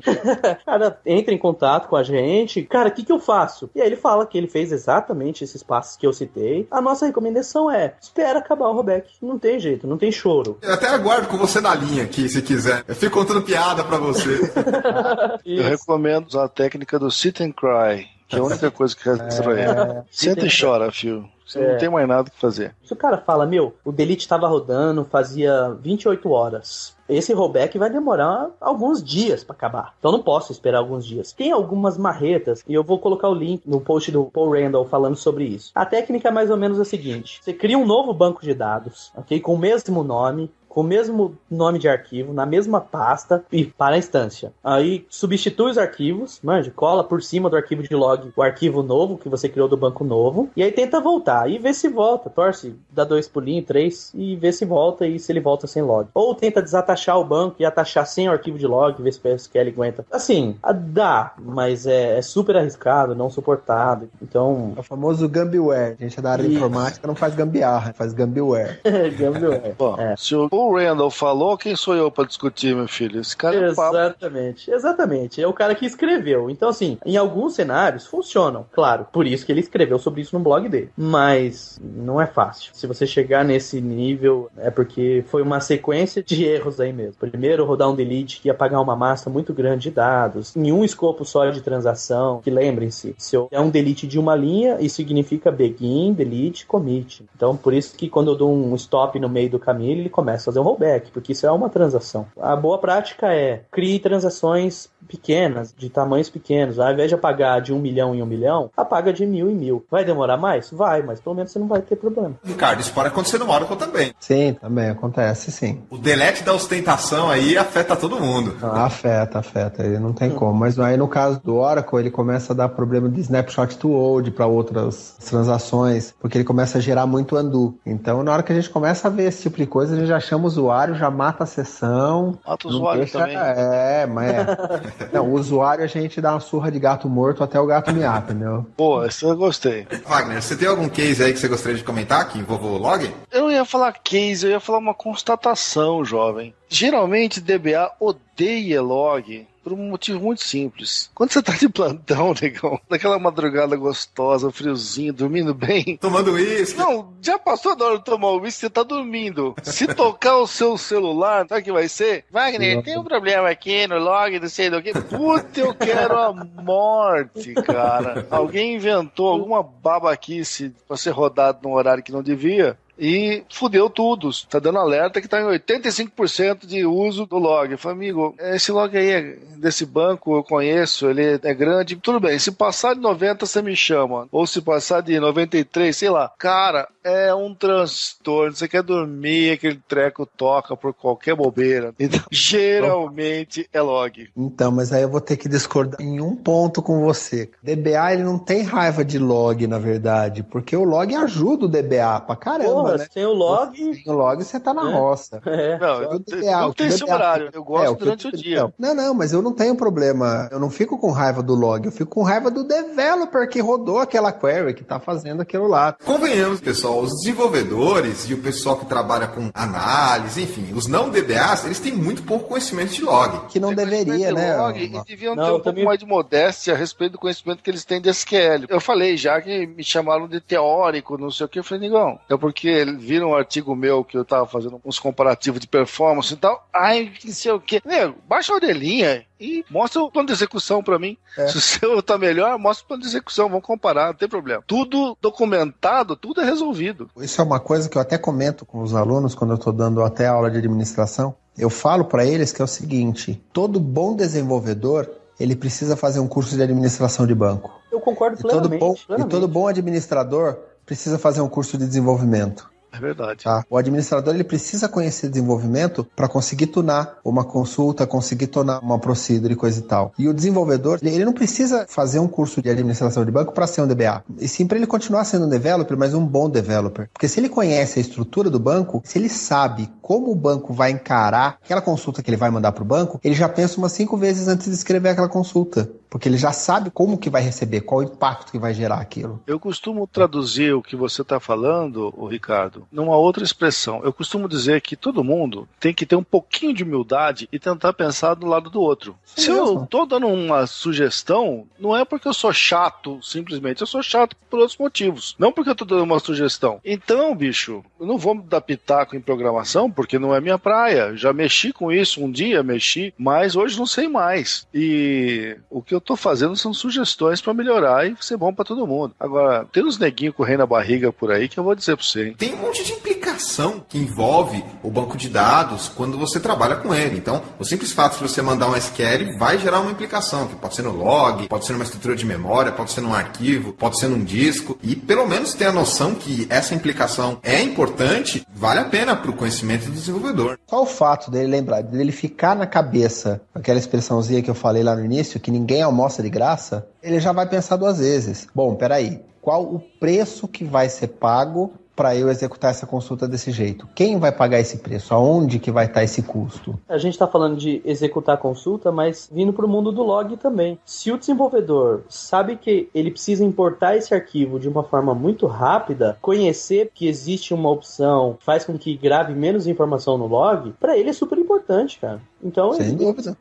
Cara, entra em contato com a gente, cara, o que eu faço? E aí ele fala que ele fez exatamente esses passos que eu citei. A nossa recomendação é, espera acabar o rollback. Não tem jeito, não tem choro. Eu até aguardo com você na linha aqui, se quiser. Eu fico contando piada pra você. Eu recomendo usar a técnica do sit and cry, que é a única coisa que resta pra ele. Senta e chora, filho. Você não tem mais nada que fazer. Se o cara fala, o delete tava rodando fazia 28 horas. Esse rollback vai demorar alguns dias pra acabar. Então não posso esperar alguns dias. Tem algumas marretas, e eu vou colocar o link no post do Paul Randall falando sobre isso. A técnica é mais ou menos a seguinte. Você cria um novo banco de dados, ok? Com o mesmo nome, com o mesmo nome de arquivo, na mesma pasta e para a instância. Aí substitui os arquivos, cola por cima do arquivo de log o arquivo novo que você criou do banco novo, e aí tenta voltar, e vê se volta, torce, dá 2 pulinhos, 3, e vê se volta, e se ele volta sem log. Ou tenta desatachar o banco e atachar sem o arquivo de log, ver se o PSQL aguenta. Assim, dá, mas é super arriscado, não suportado, então... É o famoso gambiware. A gente é da área de informática, não faz gambiarra, faz gambiware. Gambiware. Bom, se o Paul Randall falou, quem sou eu pra discutir, meu filho? Esse cara é papo. Exatamente. É o cara que escreveu. Então, assim, em alguns cenários funcionam, claro. Por isso que ele escreveu sobre isso no blog dele. Mas não é fácil. Se você chegar nesse nível, é porque foi uma sequência de erros aí mesmo. Primeiro, rodar um delete que ia apagar uma massa muito grande de dados, em um escopo só de transação, que lembrem-se, se é um delete de uma linha, isso significa begin, delete, commit. Então, por isso que quando eu dou um stop no meio do caminho, ele começa a fazer um rollback, porque isso é uma transação. A boa prática é crie transações pequenas, de tamanhos pequenos. Ao invés de apagar de 1 milhão em 1 milhão, apaga de 1000 em 1000. Vai demorar mais? Vai, mas pelo menos você não vai ter problema. Ricardo, isso pode acontecer no Oracle também. Sim, também acontece, sim. O delete da ostentação aí afeta todo mundo. Afeta. Ele não tem como. Mas aí no caso do Oracle, ele começa a dar problema de snapshot to old para outras transações, porque ele começa a gerar muito undo. Então, na hora que a gente começa a ver esse tipo de coisa, a gente já chama o usuário, já mata a sessão. Mata o usuário também. Não, o usuário a gente dá uma surra de gato morto até o gato miar, entendeu? Pô, essa eu gostei. Wagner, você tem algum case aí que você gostaria de comentar que envolva o log? Eu não ia falar case, eu ia falar uma constatação, jovem. Geralmente DBA odeia log por um motivo muito simples. Quando você tá de plantão, negão, naquela madrugada gostosa, friozinho, dormindo bem... Tomando uísque. Não, já passou da hora de tomar uísque, você tá dormindo. Se tocar o seu celular, sabe o que vai ser? Wagner, tem um problema aqui no log, não sei do que. Puta, eu quero a morte, cara. Alguém inventou alguma babaquice pra ser rodado num horário que não devia. E fudeu tudo. Tá dando alerta que tá em 85% de uso do log. Eu falei, amigo, esse log aí é desse banco, eu conheço, ele é grande. Tudo bem, se passar de 90 você me chama. Ou se passar de 93, sei lá. Cara, é um transtorno. Você quer dormir, aquele treco toca por qualquer bobeira. Então, geralmente é log. Então, mas aí eu vou ter que discordar em um ponto com você. DBA, ele não tem raiva de log, na verdade, porque o log ajuda o DBA pra caramba. Né? Sem o log... Sem o log, você tá na roça. Não, eu não tenho esse horário. Eu gosto durante o dia. Não, mas eu não tenho problema. Eu não fico com raiva do log. Eu fico com raiva do developer que rodou aquela query, que tá fazendo aquilo lá. Convenhamos, pessoal, os desenvolvedores e o pessoal que trabalha com análise, enfim, os não DBAs, eles têm muito pouco conhecimento de log. Que não deveria, né? E deviam ter um pouco mais de modéstia a respeito do conhecimento que eles têm de SQL. Eu falei já que me chamaram de teórico, não sei o que. Eu falei, negão, é porque viram um artigo meu que eu tava fazendo uns comparativos de performance e tal. Ai, não sei o que. Nego, baixa a orelhinha e mostra o plano de execução pra mim. Se o seu tá melhor, mostra o plano de execução. Vamos comparar, não tem problema. Tudo documentado, tudo é resolvido. Isso é uma coisa que eu até comento com os alunos quando eu tô dando até aula de administração. Eu falo pra eles que é o seguinte: todo bom desenvolvedor, ele precisa fazer um curso de administração de banco. Eu concordo plenamente. E todo bom administrador precisa fazer um curso de desenvolvimento. É verdade. Tá? O administrador, ele precisa conhecer desenvolvimento para conseguir tunar uma consulta, conseguir tunar uma procedure e coisa e tal. E o desenvolvedor, ele não precisa fazer um curso de administração de banco para ser um DBA. E sim para ele continuar sendo um developer, mas um bom developer. Porque se ele conhece a estrutura do banco, se ele sabe como o banco vai encarar aquela consulta que ele vai mandar para o banco, ele já pensa umas 5 vezes antes de escrever aquela consulta. Porque ele já sabe como que vai receber, qual o impacto que vai gerar aquilo. Eu costumo traduzir o que você está falando, Ricardo, numa outra expressão. Eu costumo dizer que todo mundo tem que ter um pouquinho de humildade e tentar pensar do lado do outro. Se eu estou dando uma sugestão, não é porque eu sou chato, simplesmente. Eu sou chato por outros motivos. Não porque eu estou dando uma sugestão. Então, bicho, eu não vou me dar pitaco em programação, porque não é minha praia. Já mexi com isso um dia, mas hoje não sei mais. E o que eu tô fazendo são sugestões pra melhorar e ser bom pra todo mundo. Agora, tem uns neguinhos correndo na barriga por aí que eu vou dizer pra você, hein? Tem um monte de implicação que envolve o banco de dados quando você trabalha com ele. Então, o simples fato de você mandar um SQL vai gerar uma implicação, que pode ser no log, pode ser numa estrutura de memória, pode ser num arquivo, pode ser num disco, e pelo menos ter a noção que essa implicação é importante, vale a pena para o conhecimento do desenvolvedor. Só o fato dele lembrar, dele ficar na cabeça, aquela expressãozinha que eu falei lá no início, que ninguém almoça de graça, ele já vai pensar 2 vezes. Bom, peraí, qual o preço que vai ser pago para eu executar essa consulta desse jeito? Quem vai pagar esse preço? Aonde que vai estar esse custo? A gente está falando de executar a consulta, mas vindo para o mundo do log também. Se o desenvolvedor sabe que ele precisa importar esse arquivo de uma forma muito rápida, conhecer que existe uma opção que faz com que grave menos informação no log, para ele é super importante, cara. Então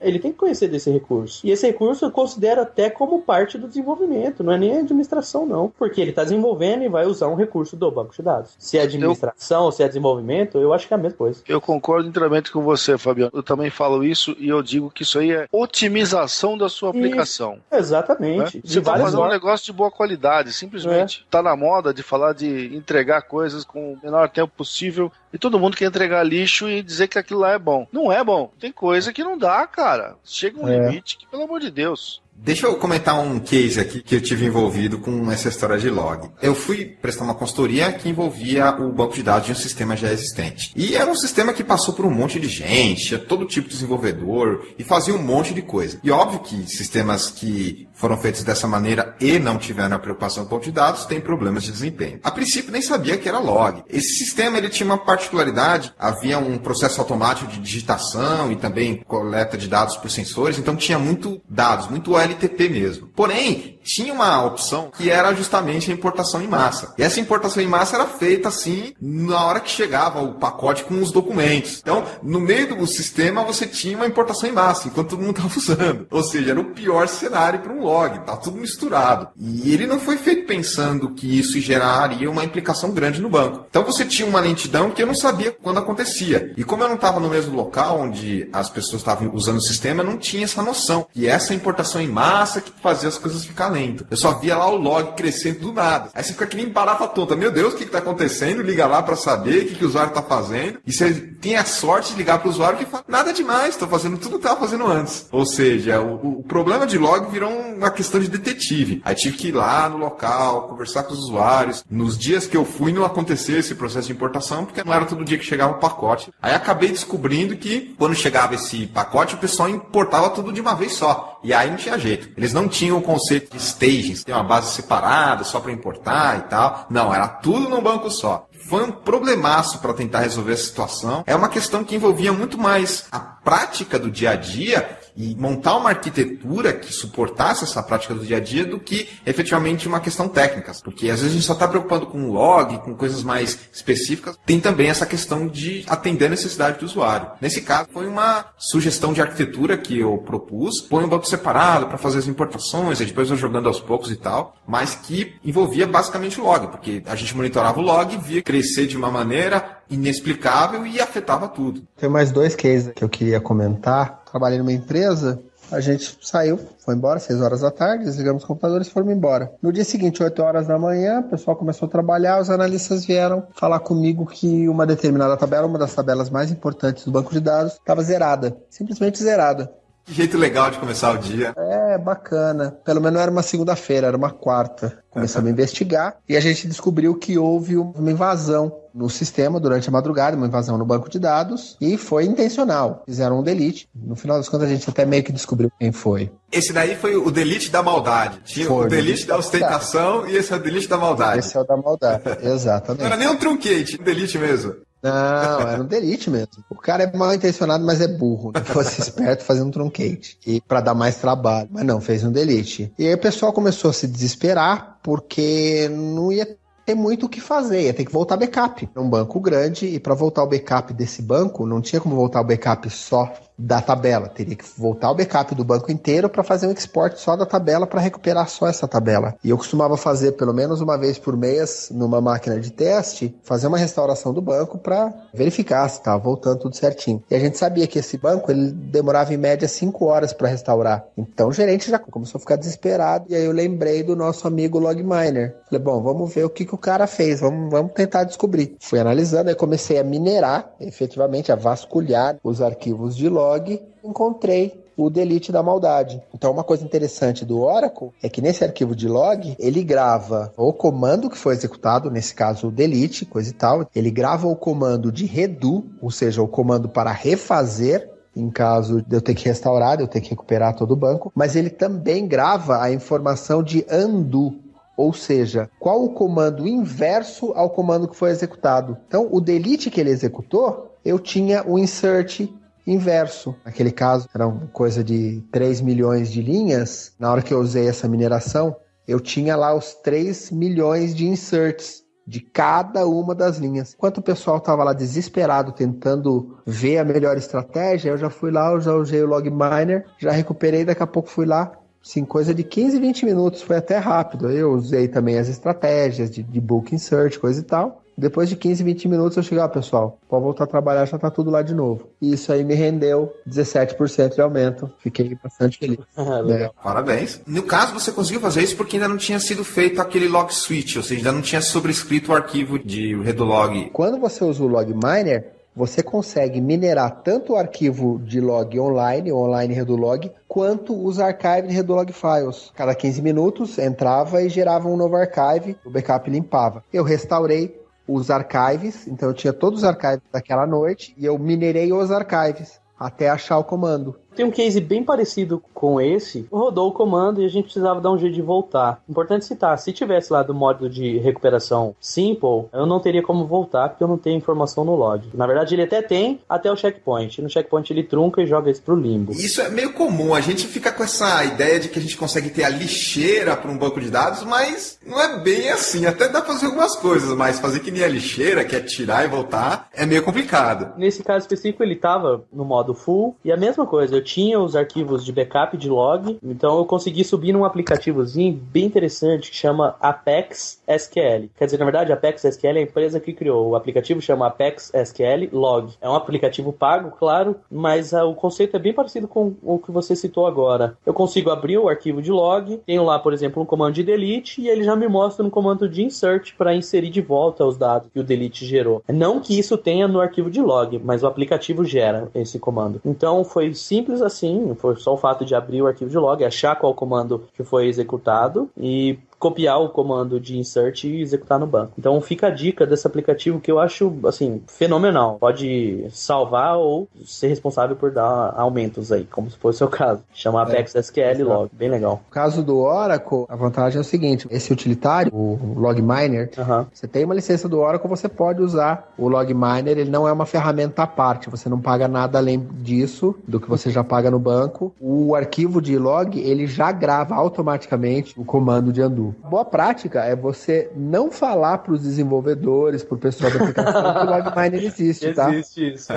ele tem que conhecer desse recurso. E esse recurso eu considero até como parte do desenvolvimento, não é nem administração não, porque ele está desenvolvendo e vai usar um recurso do banco de dados. Se é administração, se é desenvolvimento, eu acho que é a mesma coisa. Eu concordo inteiramente com você, Fabiano. Eu também falo isso e eu digo que isso aí é otimização da sua aplicação. Exatamente. Né? Você está fazendo um negócio de boa qualidade, simplesmente. Está na moda de falar de entregar coisas com o menor tempo possível e todo mundo quer entregar lixo e dizer que aquilo lá é bom. Não é bom. Tem coisa que não dá, cara. Chega um limite que, pelo amor de Deus... Deixa eu comentar um case aqui que eu tive envolvido com essa história de log. Eu fui prestar uma consultoria que envolvia o banco de dados de um sistema já existente. E era um sistema que passou por um monte de gente, tinha todo tipo de desenvolvedor e fazia um monte de coisa. E óbvio que sistemas que foram feitos dessa maneira e não tiveram a preocupação com o banco de dados têm problemas de desempenho. A princípio nem sabia que era log. Esse sistema ele tinha uma particularidade, havia um processo automático de digitação e também coleta de dados por sensores, então tinha muito dados, muito LTP mesmo. Porém, tinha uma opção que era justamente a importação em massa. E essa importação em massa era feita assim, na hora que chegava o pacote com os documentos. Então, no meio do sistema, você tinha uma importação em massa, enquanto todo mundo estava usando. Ou seja, era o pior cenário para um log, tá tudo misturado. E ele não foi feito pensando que isso geraria uma implicação grande no banco. Então, você tinha uma lentidão que eu não sabia quando acontecia. E como eu não estava no mesmo local onde as pessoas estavam usando o sistema, eu não tinha essa noção. E essa importação em massa que fazia as coisas ficar lento. Eu só via lá o log crescendo do nada. Aí você fica que nem barata tonta. Meu Deus, o que está acontecendo? Liga lá para saber o que o usuário está fazendo. E você tem a sorte de ligar para o usuário que fala, nada demais, estou fazendo tudo que estava fazendo antes. Ou seja, o problema de log virou uma questão de detetive. Aí tive que ir lá no local, conversar com os usuários. Nos dias que eu fui não aconteceu esse processo de importação, porque não era todo dia que chegava o pacote. Aí acabei descobrindo que quando chegava esse pacote, o pessoal importava tudo de uma vez só. E aí não tinha jeito. Eles não tinham o conceito de stagings, tem uma base separada só para importar e tal. Não, era tudo num banco só. Foi um problemaço para tentar resolver essa situação. É uma questão que envolvia muito mais a prática do dia a dia e montar uma arquitetura que suportasse essa prática do dia a dia do que efetivamente uma questão técnica. Porque às vezes a gente só está preocupando com log, com coisas mais específicas. Tem também essa questão de atender a necessidade do usuário. Nesse caso, foi uma sugestão de arquitetura que eu propus. Põe um banco separado para fazer as importações, e depois eu jogando aos poucos e tal, mas que envolvia basicamente o log, porque a gente monitorava o log, via crescer de uma maneira inexplicável e afetava tudo. Tem mais 2 cases que eu queria comentar. Trabalhei numa empresa, a gente saiu, foi embora, 6 horas da tarde, desligamos os computadores e fomos embora. No dia seguinte, 8 horas da manhã, o pessoal começou a trabalhar, os analistas vieram falar comigo que uma determinada tabela, uma das tabelas mais importantes do banco de dados, estava zerada, simplesmente zerada. Que jeito legal de começar o dia. É, bacana. Pelo menos não era uma segunda-feira, era uma quarta. Começamos a investigar e a gente descobriu que houve uma invasão no sistema durante a madrugada, uma invasão no banco de dados, e foi intencional. Fizeram um delete. No final das contas, a gente até meio que descobriu quem foi. Esse daí foi o delete da maldade. Tinha o delete da ostentação e esse é o delete da maldade. Esse é o da maldade, exatamente. Não era nem um truncate, um delete mesmo. Não, era um delete mesmo. O cara é mal intencionado, mas é burro. Se fosse esperto, fazia um truncate. E pra dar mais trabalho. Mas não, fez um delete. E aí o pessoal começou a se desesperar, porque não ia ter muito o que fazer. Ia ter que voltar backup. É um banco grande, e para voltar o backup desse banco, não tinha como voltar o backup só da tabela. Teria que voltar o backup do banco inteiro para fazer um export só da tabela para recuperar só essa tabela. E eu costumava fazer pelo menos uma vez por mês numa máquina de teste, fazer uma restauração do banco para verificar se estava voltando tudo certinho. E a gente sabia que esse banco ele demorava em média 5 horas para restaurar. Então o gerente já começou a ficar desesperado e aí eu lembrei do nosso amigo Logminer. Falei, bom, vamos ver o que o cara fez, vamos tentar descobrir. Fui analisando, aí comecei a minerar, efetivamente, a vasculhar os arquivos de log, encontrei o delete da maldade. Então uma coisa interessante do Oracle é que nesse arquivo de log, ele grava o comando que foi executado, nesse caso o delete, coisa e tal, ele grava o comando de redo, ou seja, o comando para refazer, em caso de eu ter que restaurar, de eu ter que recuperar todo o banco, mas ele também grava a informação de undo, ou seja, qual o comando inverso ao comando que foi executado. Então, o delete que ele executou, eu tinha o insert inverso. Naquele caso, era uma coisa de 3 milhões de linhas. Na hora que eu usei essa mineração, eu tinha lá os 3 milhões de inserts de cada uma das linhas. Enquanto o pessoal estava lá desesperado tentando ver a melhor estratégia, eu já fui lá, eu já usei o Logminer, já recuperei, daqui a pouco fui lá, sim, coisa de 15, 20 minutos, foi até rápido. Eu usei também as estratégias de book insert, coisa e tal. Depois de 15, 20 minutos eu cheguei, pessoal, pode voltar a trabalhar, já tá tudo lá de novo. E isso aí me rendeu 17% de aumento. Fiquei bastante feliz. Legal. Parabéns. No caso, você conseguiu fazer isso porque ainda não tinha sido feito aquele log switch, ou seja, ainda não tinha sobrescrito o arquivo de redolog. Quando você usa o Logminer, você consegue minerar tanto o arquivo de log online, o online redolog, quanto os archive redolog files. Cada 15 minutos entrava e gerava um novo archive, o backup limpava. Eu restaurei os archives, então eu tinha todos os archives daquela noite e eu minerei os archives até achar o comando. Tem um case bem parecido com esse. Rodou o comando e a gente precisava dar um jeito de voltar. Importante citar, se tivesse lá do modo de recuperação simple, eu não teria como voltar porque eu não tenho informação no log. Na verdade, ele até tem até o checkpoint. No checkpoint ele trunca e joga isso pro limbo. Isso é meio comum. A gente fica com essa ideia de que a gente consegue ter a lixeira para um banco de dados, mas não é bem assim. Até dá pra fazer algumas coisas, mas fazer que nem a lixeira, que é tirar e voltar, é meio complicado. Nesse caso específico, ele tava no modo full e a mesma coisa. Eu tinha os arquivos de backup de log, então eu consegui subir num aplicativozinho bem interessante que chama Apex SQL. Quer dizer, na verdade, Apex SQL é a empresa que criou. O aplicativo chama Apex SQL Log. É um aplicativo pago, claro, mas o conceito é bem parecido com o que você citou agora. Eu consigo abrir o arquivo de log, tenho lá, por exemplo, um comando de delete e ele já me mostra um comando de insert para inserir de volta os dados que o delete gerou. Não que isso tenha no arquivo de log, mas o aplicativo gera esse comando. Então foi simples assim, foi só o fato de abrir o arquivo de log, achar qual comando que foi executado e copiar o comando de insert e executar no banco. Então fica a dica desse aplicativo que eu acho, assim, fenomenal. Pode salvar ou ser responsável por dar aumentos aí, como se fosse o seu caso. Chama Apex SQL Log, bem legal. No caso do Oracle, a vantagem é o seguinte, esse utilitário, o Logminer, você tem uma licença do Oracle, você pode usar o Logminer, ele não é uma ferramenta à parte, você não paga nada além disso, do que você já paga no banco. O arquivo de log, ele já grava automaticamente o comando de undo. Boa prática é você não falar para os desenvolvedores, para o pessoal da aplicação que o Logminer existe, tá? Existe isso.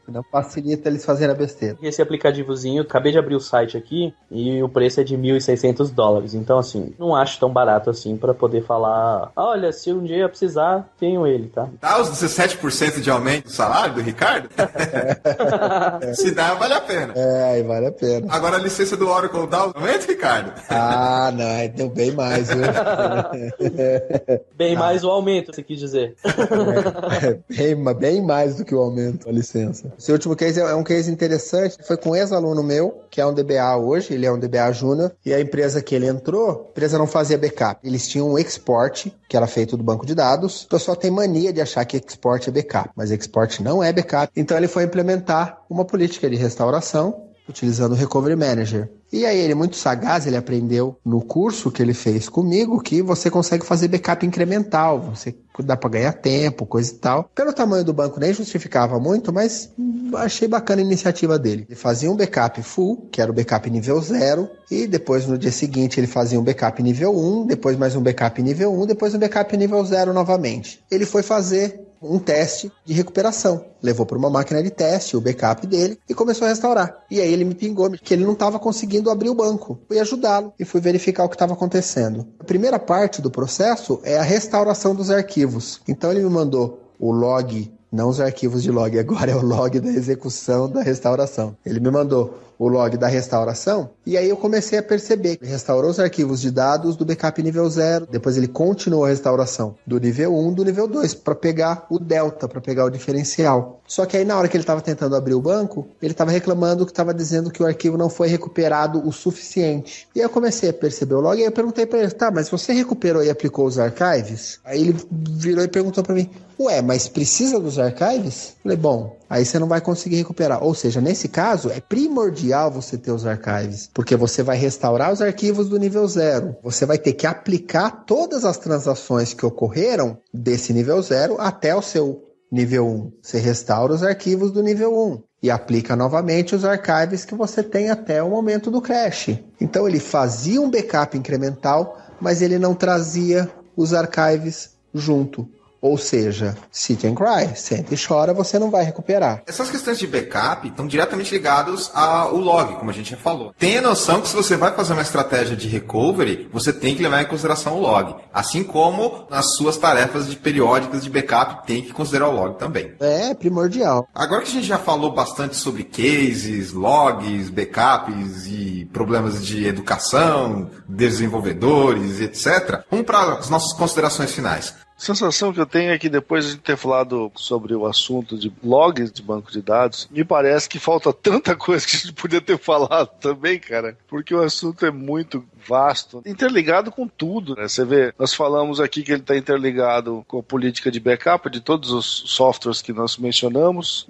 Não facilita eles fazerem a besteira. Esse aplicativozinho, acabei de abrir o site aqui e o preço é de $1.600. Então, assim, não acho tão barato assim para poder falar, olha, se um dia eu precisar, tenho ele, tá? Dá os 17% de aumento do salário do Ricardo? Se dá, vale a pena. É, vale a pena. Agora a licença do Oracle dá o aumento, Ricardo? Ah, não, deu bem mais, viu? Bem mais o aumento, você quis dizer. Bem mais do que o aumento, a licença. Esse último case é um case interessante, foi com um ex-aluno meu, que é um DBA hoje, ele é um DBA Júnior, e a empresa que ele entrou, a empresa não fazia backup. Eles tinham um export, que era feito do banco de dados. O pessoal tem mania de achar que export é backup, mas export não é backup. Então ele foi implementar uma política de restauração, utilizando o Recovery Manager. E aí ele, muito sagaz, ele aprendeu no curso que ele fez comigo que você consegue fazer backup incremental, você dá para ganhar tempo, coisa e tal. Pelo tamanho do banco nem justificava muito, mas achei bacana a iniciativa dele. Ele fazia um backup full, que era o backup nível 0, e depois no dia seguinte ele fazia um backup nível 1, depois mais um backup nível 1, depois um backup nível 0 novamente. Ele foi fazer um teste de recuperação. Levou para uma máquina de teste, o backup dele, e começou a restaurar. E aí ele me pingou que ele não estava conseguindo abrir o banco. Fui ajudá-lo e fui verificar o que estava acontecendo. A primeira parte do processo é a restauração dos arquivos. Então ele me mandou o log, não os arquivos de log, agora é o log da execução da restauração. Ele me mandou o log da restauração, e aí eu comecei a perceber. Ele restaurou os arquivos de dados do backup nível 0, depois ele continuou a restauração do nível 1, do nível 2, para pegar o delta, para pegar o diferencial. Só que aí na hora que ele estava tentando abrir o banco, ele estava reclamando que estava dizendo que o arquivo não foi recuperado o suficiente. E aí eu comecei a perceber o log, e aí eu perguntei para ele, tá, mas você recuperou e aplicou os archives? Aí ele virou e perguntou para mim, ué, mas precisa dos archives? Falei, bom, aí você não vai conseguir recuperar. Ou seja, nesse caso, é primordial você ter os archives, porque você vai restaurar os arquivos do nível 0. Você vai ter que aplicar todas as transações que ocorreram desse nível 0 até o seu nível 1. Você restaura os arquivos do nível 1 e aplica novamente os archives que você tem até o momento do crash. Então ele fazia um backup incremental, mas ele não trazia os archives junto. Ou seja, sit and cry, senta e chora, você não vai recuperar. Essas questões de backup estão diretamente ligadas ao log, como a gente já falou. Tenha noção que se você vai fazer uma estratégia de recovery, você tem que levar em consideração o log. Assim como nas suas tarefas periódicas de backup, tem que considerar o log também. É primordial. Agora que a gente já falou bastante sobre cases, logs, backups e problemas de educação, desenvolvedores, etc., vamos para as nossas considerações finais. A sensação que eu tenho é que depois de ter falado sobre o assunto de logs de banco de dados, me parece que falta tanta coisa que a gente podia ter falado também, cara, porque o assunto é muito vasto, interligado com tudo, né? Você vê, nós falamos aqui que ele está interligado com a política de backup de todos os softwares que nós mencionamos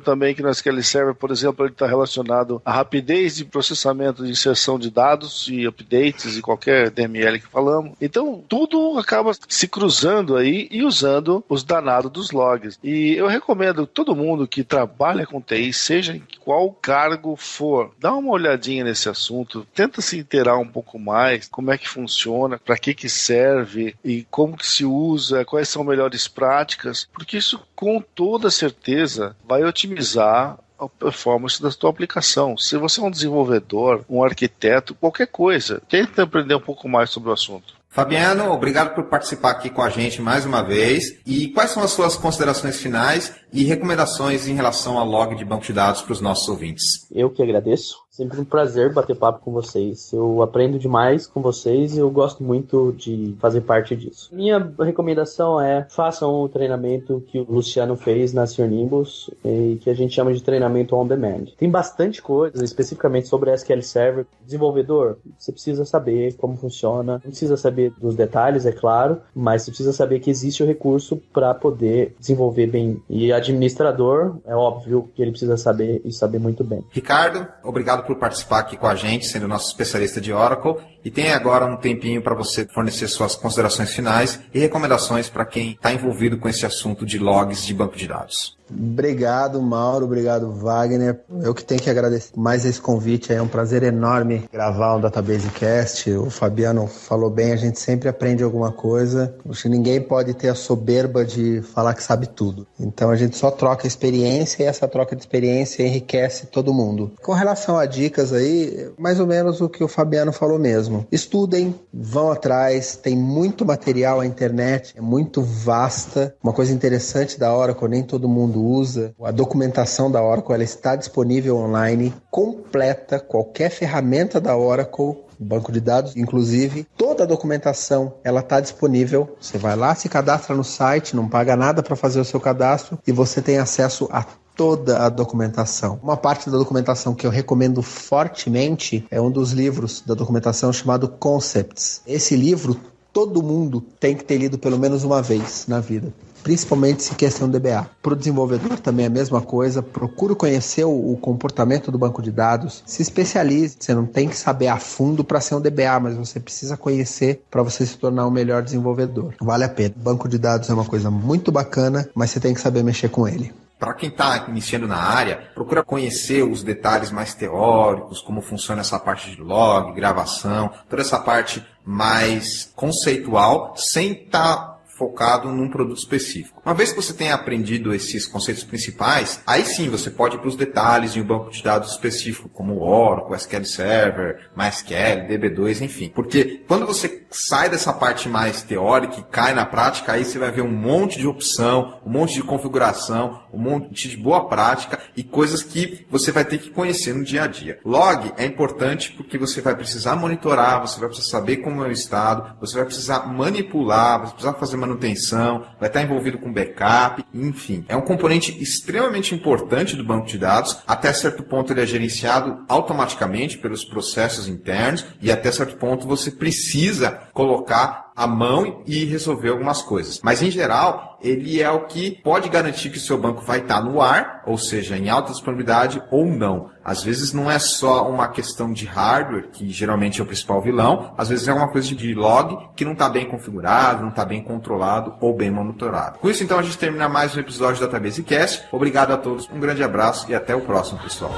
também que no SQL Server, por exemplo, ele está relacionado à rapidez de processamento de inserção de dados e updates e qualquer DML que falamos. Então, tudo acaba se cruzando aí e usando os danados dos logs. E eu recomendo todo mundo que trabalha com TI, seja em qual cargo for, dá uma olhadinha nesse assunto, tenta se inteirar um pouco mais, como é que funciona, para que serve e como que se usa, quais são as melhores práticas, porque isso com toda certeza vai otimizar a performance da tua aplicação. Se você é um desenvolvedor, um arquiteto, qualquer coisa, tenta aprender um pouco mais sobre o assunto. Fabiano, obrigado por participar aqui com a gente mais uma vez. E quais são as suas considerações finais e recomendações em relação ao log de banco de dados para os nossos ouvintes? Eu que agradeço. Sempre um prazer bater papo com vocês. Eu aprendo demais com vocês e eu gosto muito de fazer parte disso. Minha recomendação é: façam o treinamento que o Luciano fez na Sr. Nimbus e que a gente chama de treinamento on demand. Tem bastante coisa especificamente sobre SQL Server. Desenvolvedor, você precisa saber como funciona, não precisa saber dos detalhes, é claro, mas você precisa saber que existe o recurso para poder desenvolver bem. E administrador, é óbvio que ele precisa saber e saber muito bem. Ricardo, obrigado por participar aqui com a gente, sendo nosso especialista de Oracle, e tem agora um tempinho para você fornecer suas considerações finais e recomendações para quem está envolvido com esse assunto de logs de banco de dados. Obrigado, Mauro. Obrigado, Wagner. Eu que tenho que agradecer mais esse convite. É um prazer enorme gravar um Database Cast. O Fabiano falou bem, a gente sempre aprende alguma coisa. Acho que ninguém pode ter a soberba de falar que sabe tudo. Então a gente só troca experiência e essa troca de experiência enriquece todo mundo. Com relação a dicas aí, mais ou menos o que o Fabiano falou mesmo. Estudem, vão atrás, tem muito material, a internet é muito vasta. Uma coisa interessante da Oracle, nem todo mundo usa. A documentação da Oracle, ela está disponível online, completa, qualquer ferramenta da Oracle, banco de dados, inclusive, toda a documentação, ela está disponível. Você vai lá, se cadastra no site, não paga nada para fazer o seu cadastro e você tem acesso a toda a documentação. Uma parte da documentação que eu recomendo fortemente é um dos livros da documentação chamado Concepts. Esse livro, todo mundo tem que ter lido pelo menos uma vez na vida, principalmente se quer ser um DBA. Para o desenvolvedor também é a mesma coisa. Procure conhecer o comportamento do banco de dados, se especialize. Você não tem que saber a fundo para ser um DBA, mas você precisa conhecer para você se tornar um melhor desenvolvedor. Vale a pena. Banco de dados é uma coisa muito bacana, mas você tem que saber mexer com ele. Para quem está iniciando na área, procura conhecer os detalhes mais teóricos, como funciona essa parte de log, gravação, toda essa parte mais conceitual, sem estar focado num produto específico. Uma vez que você tenha aprendido esses conceitos principais, aí sim você pode ir para os detalhes de um banco de dados específico, como o Oracle, SQL Server, MySQL, DB2, enfim. Porque quando você sai dessa parte mais teórica e cai na prática, aí você vai ver um monte de opção, um monte de configuração, um monte de boa prática e coisas que você vai ter que conhecer no dia a dia. Log é importante porque você vai precisar monitorar, você vai precisar saber como é o estado, você vai precisar manipular, vai precisar fazer manutenção, vai estar envolvido com backup, enfim. É um componente extremamente importante do banco de dados. Até certo ponto ele é gerenciado automaticamente pelos processos internos e até certo ponto você precisa colocar a mão e resolver algumas coisas. Mas, em geral, ele é o que pode garantir que o seu banco vai estar no ar, ou seja, em alta disponibilidade ou não. Às vezes não é só uma questão de hardware, que geralmente é o principal vilão, às vezes é alguma coisa de log que não está bem configurado, não está bem controlado ou bem monitorado. Com isso, então, a gente termina mais um episódio do Database Cast. Obrigado a todos, um grande abraço e até o próximo, pessoal.